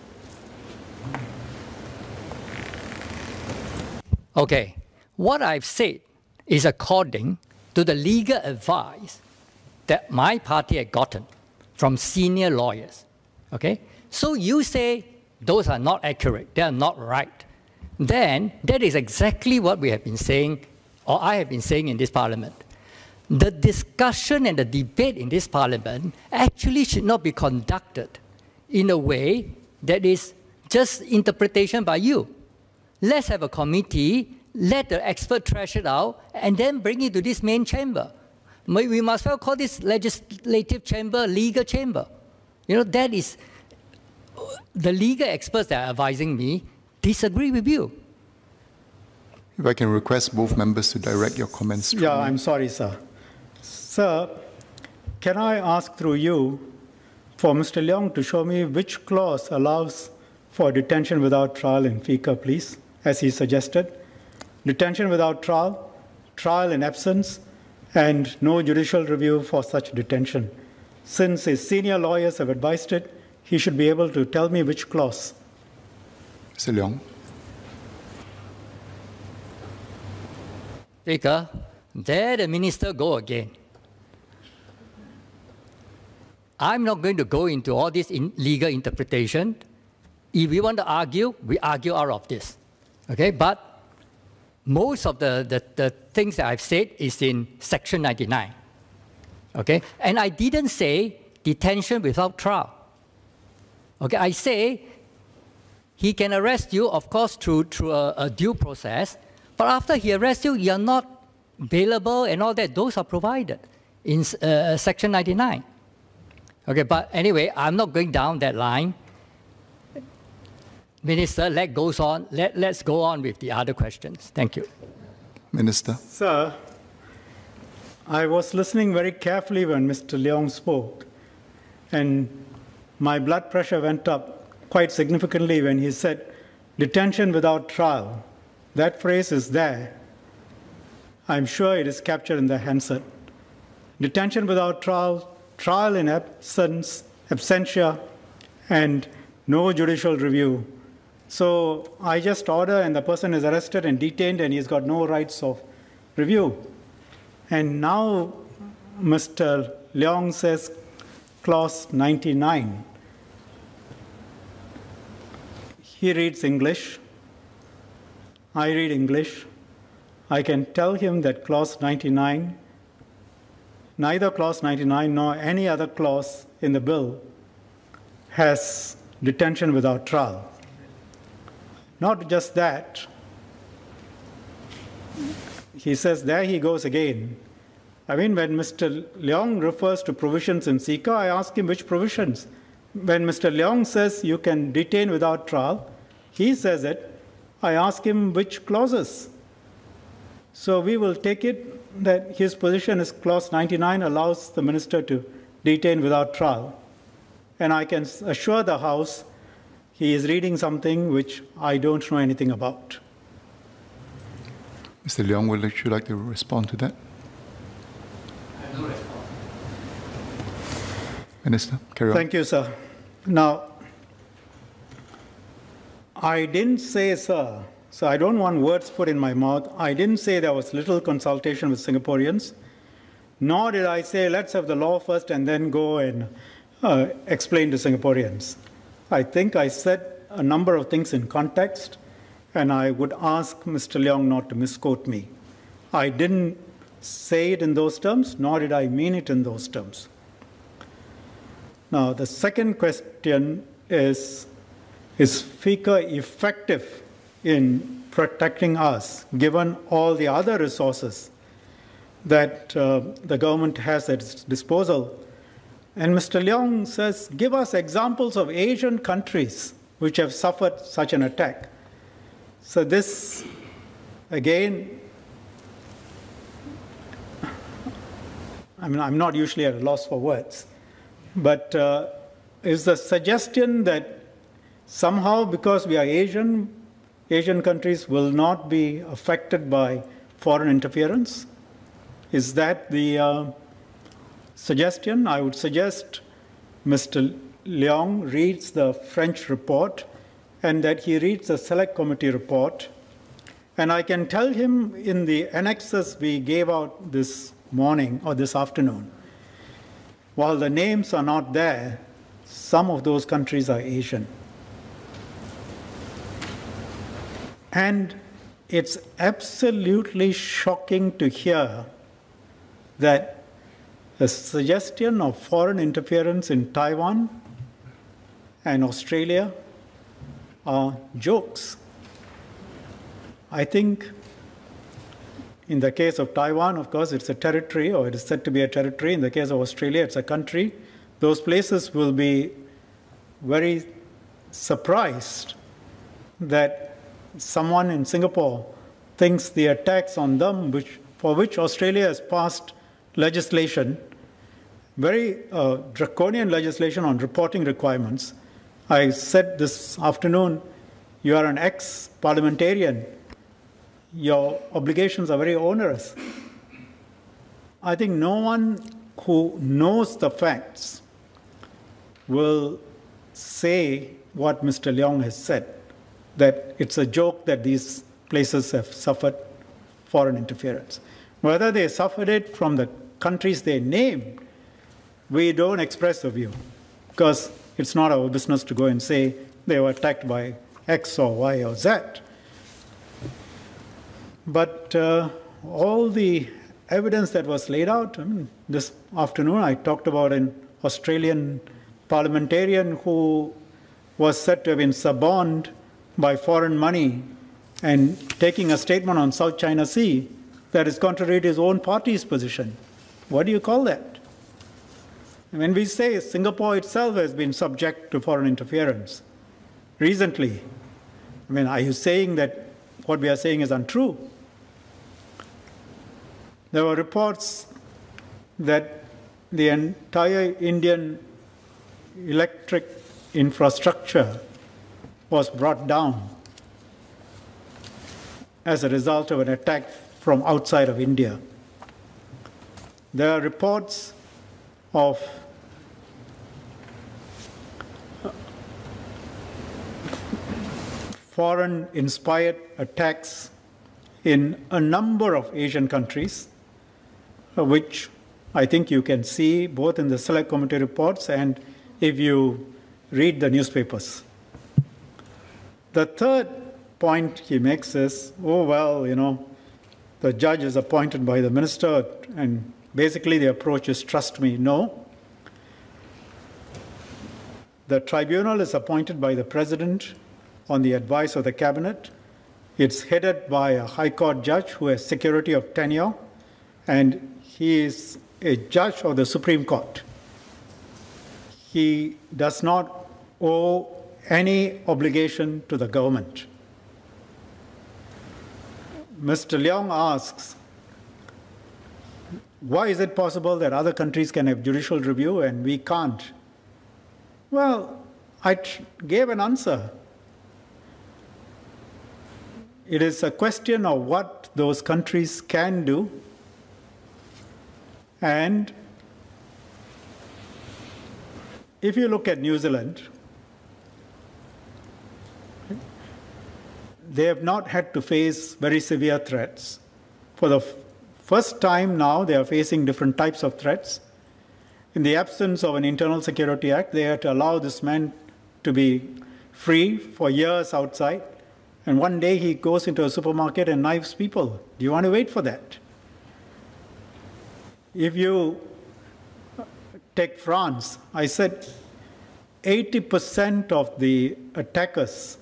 Okay. What I've said is according to the legal advice that my party had gotten from senior lawyers. Okay? So you say those are not accurate, they are not right. Then that is exactly what we have been saying, or I have been saying in this parliament. The discussion and the debate in this parliament actually should not be conducted in a way that is just interpretation by you. Let's have a committee, let the expert trash it out, and then bring it to this main chamber. We must well call this legislative chamber, legal chamber. That is, the legal experts that are advising me disagree with you. If I can request both members to direct your comments. Yeah, I'm sorry, sir. Sir, can I ask through you for Mr. Leong to show me which clause allows for detention without trial in FICA, please, as he suggested? Detention without trial, trial in absence, and no judicial review for such detention. Since his senior lawyers have advised it, he should be able to tell me which clause. Mr. Leong. Speaker, there the minister go again. I'm not going to go into all this legal interpretation. If we want to argue, we argue out of this. Okay, but most of the things that I've said is in Section 99. Okay, and I didn't say detention without trial. Okay, I say he can arrest you, of course, through a due process, but after he arrests you, you're not bailable and all that. Those are provided in Section 99. Okay, but anyway, I'm not going down that line. Minister, let's go on with the other questions. Thank you. Minister. Sir, I was listening very carefully when Mr. Leong spoke, and my blood pressure went up quite significantly when he said, detention without trial. That phrase is there. I'm sure it is captured in the handset. Detention without trial, trial in absence, absentia, and no judicial review. So I just order, and the person is arrested and detained, and he's got no rights of review. And now Mr. Leong says clause 99. He reads English. I read English. I can tell him that clause 99, neither clause 99 nor any other clause in the bill has detention without trial. Not just that, he says, there he goes again. I mean, when Mr. Leong refers to provisions in SICA, I ask him which provisions. When Mr. Leong says you can detain without trial, he says it. I ask him which clauses. So we will take it that his position is clause 99 allows the minister to detain without trial. And I can assure the House he is reading something which I don't know anything about. Mr. Leong, would you like to respond to that? I have no response. Minister, carry on. Thank you, sir. Now, I didn't say, sir, so I don't want words put in my mouth. I didn't say there was little consultation with Singaporeans, nor did I say let's have the law first and then go and explain to Singaporeans. I think I said a number of things in context, and I would ask Mr. Leong not to misquote me. I didn't say it in those terms, nor did I mean it in those terms. Now, the second question is FICA effective in protecting us, given all the other resources that the government has at its disposal? And Mr. Leong says, give us examples of Asian countries which have suffered such an attack. So this, again, I mean, I'm not usually at a loss for words, but is the suggestion that somehow because we are Asian countries will not be affected by foreign interference? Is that the suggestion? I would suggest Mr. Leong reads the French report and that he reads the Select Committee report. And I can tell him in the annexes we gave out this morning or this afternoon, while the names are not there, some of those countries are Asian. And it's absolutely shocking to hear that the suggestion of foreign interference in Taiwan and Australia are jokes. I think in the case of Taiwan, of course, it's a territory, or it is said to be a territory. In the case of Australia, it's a country. Those places will be very surprised that someone in Singapore thinks the attacks on them, for which Australia has passed legislation, very draconian legislation on reporting requirements. I said this afternoon, you are an ex-parliamentarian. Your obligations are very onerous. I think no one who knows the facts will say what Mr. Leong has said, that it's a joke that these places have suffered foreign interference. Whether they suffered it from the countries they named, we don't express a view, because it's not our business to go and say they were attacked by X or Y or Z. But all the evidence that was laid out, I mean, this afternoon I talked about an Australian parliamentarian who was said to have been suborned by foreign money and taking a statement on South China Sea that is contrary to his own party's position. What do you call that? When we say Singapore itself has been subject to foreign interference recently, I mean, are you saying that what we are saying is untrue? There were reports that the entire Indian electric infrastructure was brought down as a result of an attack from outside of India. There are reports of foreign-inspired attacks in a number of Asian countries, which I think you can see both in the Select Committee reports and if you read the newspapers. The third point he makes is, oh, well, you know, the judge is appointed by the minister, and basically the approach is trust me. No. The tribunal is appointed by the president on the advice of the cabinet. It's headed by a high court judge who has security of tenure, and he is a judge of the Supreme Court. He does not owe any obligation to the government. Mr. Leong asks, why is it possible that other countries can have judicial review and we can't? Well, I gave an answer. It is a question of what those countries can do, and if you look at New Zealand, they have not had to face very severe threats. For the first time now, they are facing different types of threats. In the absence of an Internal Security Act, they had to allow this man to be free for years outside, and one day he goes into a supermarket and knives people. Do you want to wait for that? If you take France, I said 80% of the attackers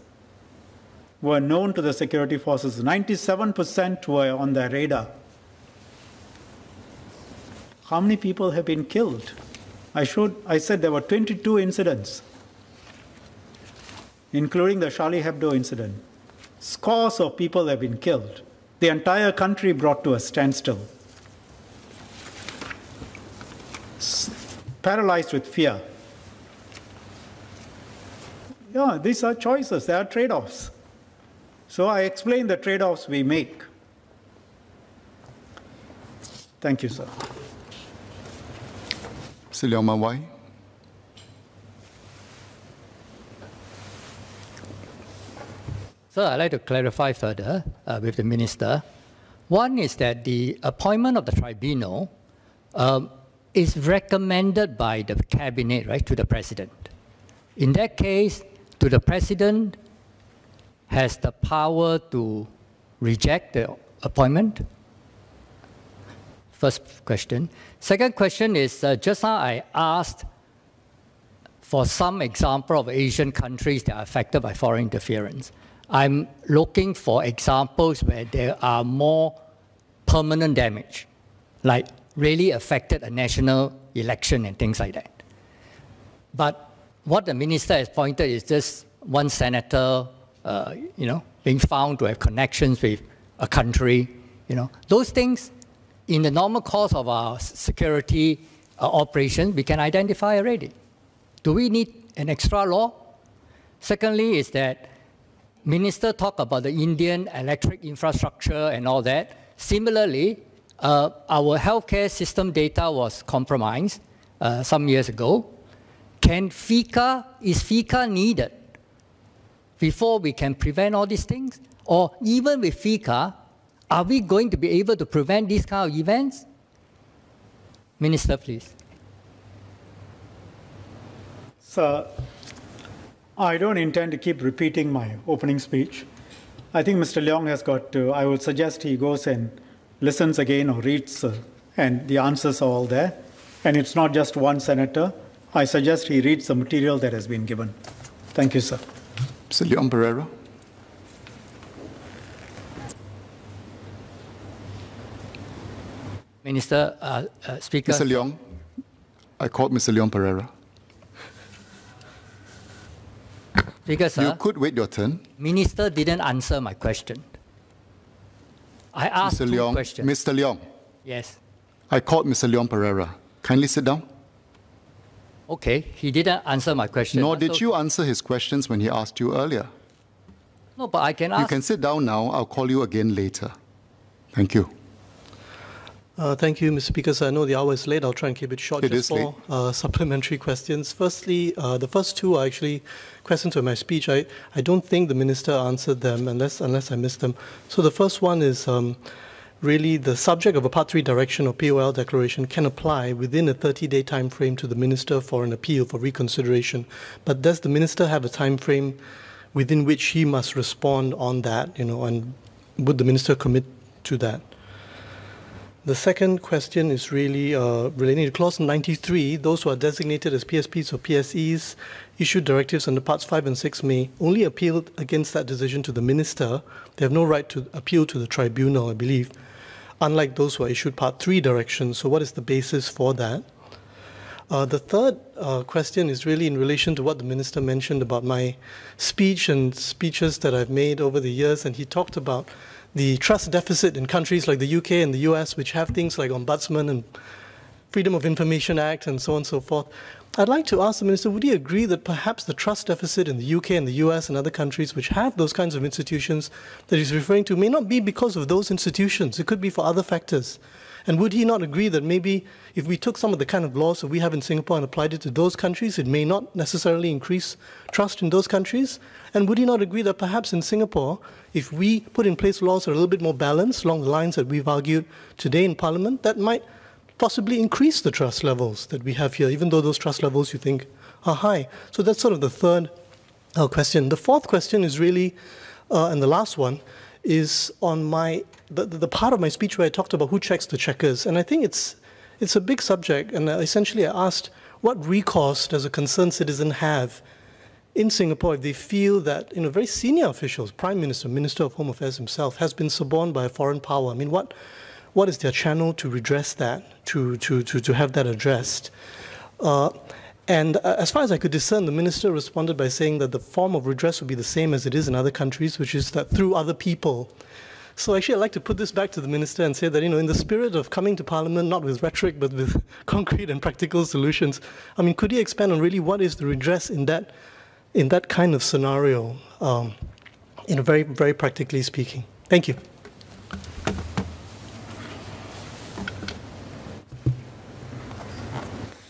were known to the security forces. 97% were on their radar. How many people have been killed? I said there were 22 incidents, including the Charlie Hebdo incident. Scores of people have been killed. The entire country brought to a standstill. Paralyzed with fear. Yeah, these are choices. There are trade-offs. So I explained the trade-offs we make. Thank you, sir. Mr. Leong Mawai. So I'd like to clarify further with the Minister. One is that the appointment of the tribunal is recommended by the Cabinet, right, to the President. In that case, do the President has the power to reject the appointment? First question. Second question is, just now I asked for some example of Asian countries that are affected by foreign interference. I'm looking for examples where there are more permanent damage, like really affected a national election and things like that. But what the minister has pointed is just one senator, being found to have connections with a country. Those things, in the normal course of our security operations we can identify already. Do we need an extra law? Secondly is that Minister talked about the Indian electric infrastructure and all that. Similarly, our healthcare system data was compromised some years ago. Is FICA needed before we can prevent all these things? Or even with FICA, are we going to be able to prevent these kind of events? Minister, please. So, I don't intend to keep repeating my opening speech. I think Mr. Leong has got to, I would suggest he goes and listens again or reads, and the answers are all there. And it's not just one senator. I suggest he reads the material that has been given. Thank you, sir. Mr. Leong Pereira. Minister, Speaker. Mr. Leong, I called Mr. Leong Pereira. Speaker, sir, you could wait your turn. Minister didn't answer my question. I asked Mr. two Leong, questions. Mr. Leong. Yes. I called Mr. Leong Pereira. Kindly sit down. Okay, he didn't answer my question. Nor did you answer his questions when he asked you earlier. No, but I can ask. You can sit down now. I'll call you again later. Thank you. Thank you, Mr. Speaker. So I know the hour is late. I'll try and keep it short. It just is for supplementary questions. Firstly, the first two are actually questions of my speech. I don't think the minister answered them unless I missed them. So the first one is really the subject of a Part 3 direction or POL declaration can apply within a 30-day time frame to the minister for an appeal for reconsideration. But does the minister have a time frame within which he must respond on that, and would the minister commit to that? The second question is really relating to Clause 93. Those who are designated as PSPs or PSEs issued directives under Parts 5 and 6 may only appeal against that decision to the minister. They have no right to appeal to the tribunal, I believe, unlike those who are issued Part 3 directions. So what is the basis for that? The third question is really in relation to what the minister mentioned about my speech and speeches that I've made over the years, and he talked about the trust deficit in countries like the UK and the US, which have things like Ombudsman and Freedom of Information Act and so on and so forth. I'd like to ask the minister, would he agree that perhaps the trust deficit in the UK and the US and other countries which have those kinds of institutions that he's referring to may not be because of those institutions? It could be for other factors. And would he not agree that maybe if we took some of the kind of laws that we have in Singapore and applied it to those countries, it may not necessarily increase trust in those countries? And would he not agree that perhaps in Singapore, if we put in place laws that are a little bit more balanced along the lines that we've argued today in Parliament, that might possibly increase the trust levels that we have here, even though those trust levels you think are high? So that's sort of the third question. The fourth question is really, and the last one, is on the part of my speech where I talked about who checks the checkers. And I think it's a big subject, and essentially I asked, what recourse does a concerned citizen have in Singapore if they feel that very senior officials, Prime Minister, Minister of Home Affairs himself, has been suborned by a foreign power? I mean, what is their channel to redress that, to have that addressed? And as far as I could discern, the minister responded by saying that the form of redress would be the same as it is in other countries, which is that through other people. So actually, I'd like to put this back to the minister and say that, in the spirit of coming to Parliament, not with rhetoric, but with concrete and practical solutions, I mean, could he expand on really what is the redress in that kind of scenario, very, very practically speaking? Thank you.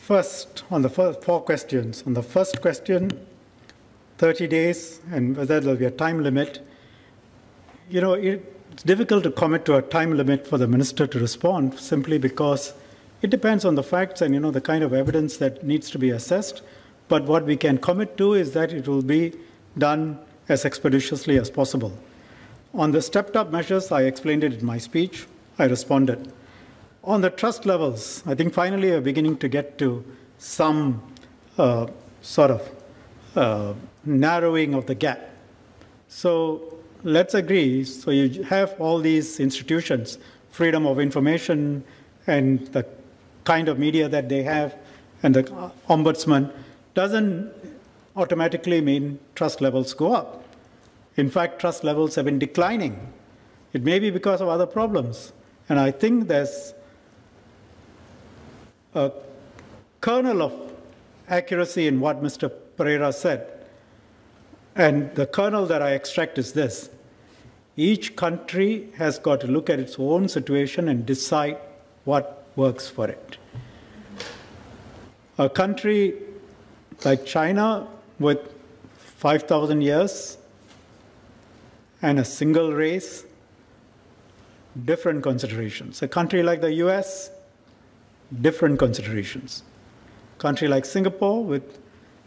First, on the four questions. On the first question, 30 days, and whether there will be a time limit. It's difficult to commit to a time limit for the minister to respond simply because it depends on the facts and, the kind of evidence that needs to be assessed. But what we can commit to is that it will be done as expeditiously as possible. On the stepped-up measures, I explained it in my speech. I responded. On the trust levels, I think finally we're beginning to get to some sort of narrowing of the gap. So let's agree. So you have all these institutions, freedom of information and the kind of media that they have, and the ombudsman, doesn't automatically mean trust levels go up. In fact, trust levels have been declining. It may be because of other problems. And I think there's a kernel of accuracy in what Mr. Pereira said. And the kernel that I extract is this. Each country has got to look at its own situation and decide what works for it. A country like China with 5,000 years and a single race, different considerations. A country like the US, different considerations. A country like Singapore with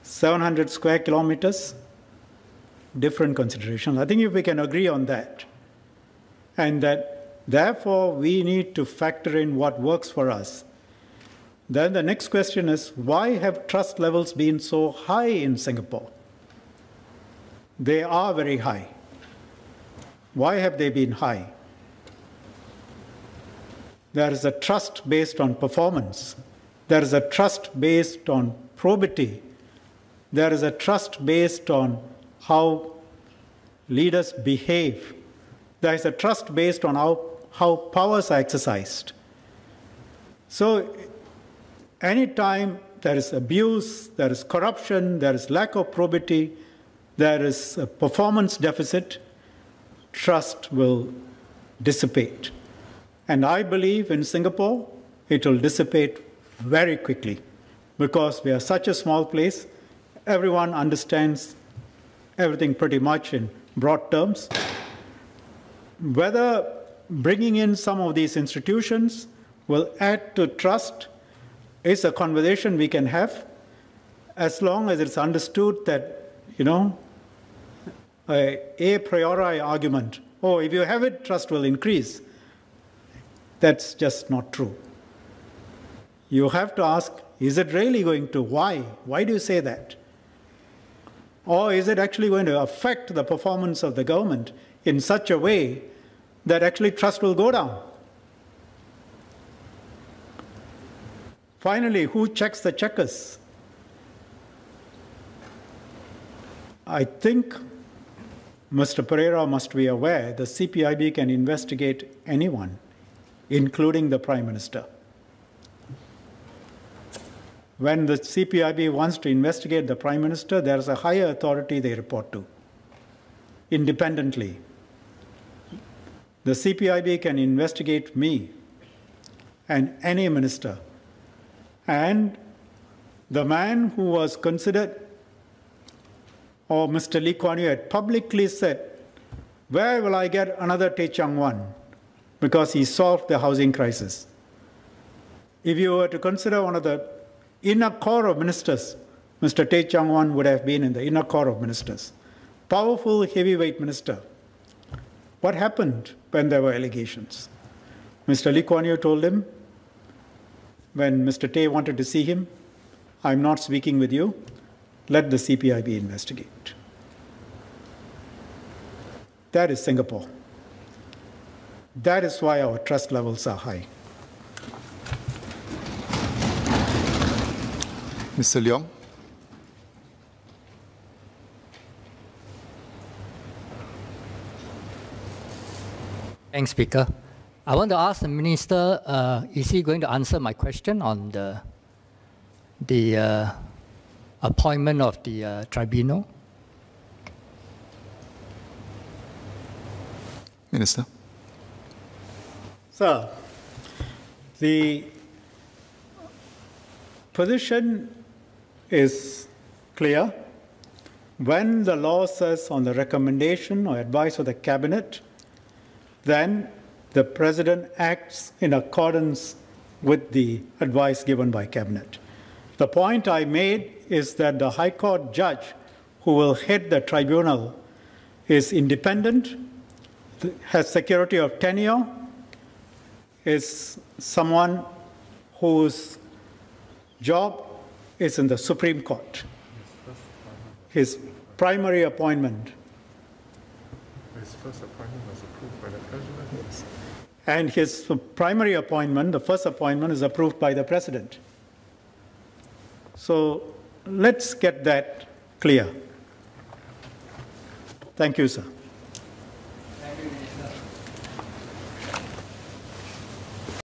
700 square kilometers, different considerations. I think if we can agree on that, and that therefore we need to factor in what works for us, then the next question is, why have trust levels been so high in Singapore? They are very high. Why have they been high? There is a trust based on performance. There is a trust based on probity. There is a trust based on how leaders behave. There is a trust based on how powers are exercised. So anytime there is abuse, there is corruption, there is lack of probity, there is a performance deficit, trust will dissipate. And I believe in Singapore, it will dissipate very quickly because we are such a small place. Everyone understands everything pretty much in broad terms. Whether bringing in some of these institutions will add to trust is a conversation we can have as long as it's understood that, a priori argument, oh, if you have it, trust will increase. That's just not true. You have to ask, is it really going to? Why? Why do you say that? Or is it actually going to affect the performance of the government in such a way that actually trust will go down? Finally, who checks the checkers? I think Mr. Pereira must be aware the CPIB can investigate anyone, including the Prime Minister. When the CPIB wants to investigate the Prime Minister, there is a higher authority they report to, independently. The CPIB can investigate me and any minister. And the man who was considered, or Mr. Lee Kuan Yew had publicly said, where will I get another Teh Cheang Wan? Because he solved the housing crisis. If you were to consider one of the inner core of ministers, Mr. Teh Cheang Wan would have been in the inner core of ministers. Powerful, heavyweight minister. What happened when there were allegations? Mr. Lee Kuan Yew told him, when Mr. Teh wanted to see him, I'm not speaking with you, let the CPIB investigate. That is Singapore. That is why our trust levels are high. Mr. Leong. Thanks, Speaker. I want to ask the Minister, is he going to answer my question on the appointment of the tribunal? Minister. Sir, the position is clear. When the law says on the recommendation or advice of the Cabinet, then the President acts in accordance with the advice given by Cabinet. The point I made is that the High Court judge who will head the tribunal is independent, has security of tenure, is someone whose job is in the Supreme Court. His primary appointment. His first appointment was approved by the President? Yes. And his primary appointment, the first appointment, is approved by the President. So let's get that clear. Thank you, sir.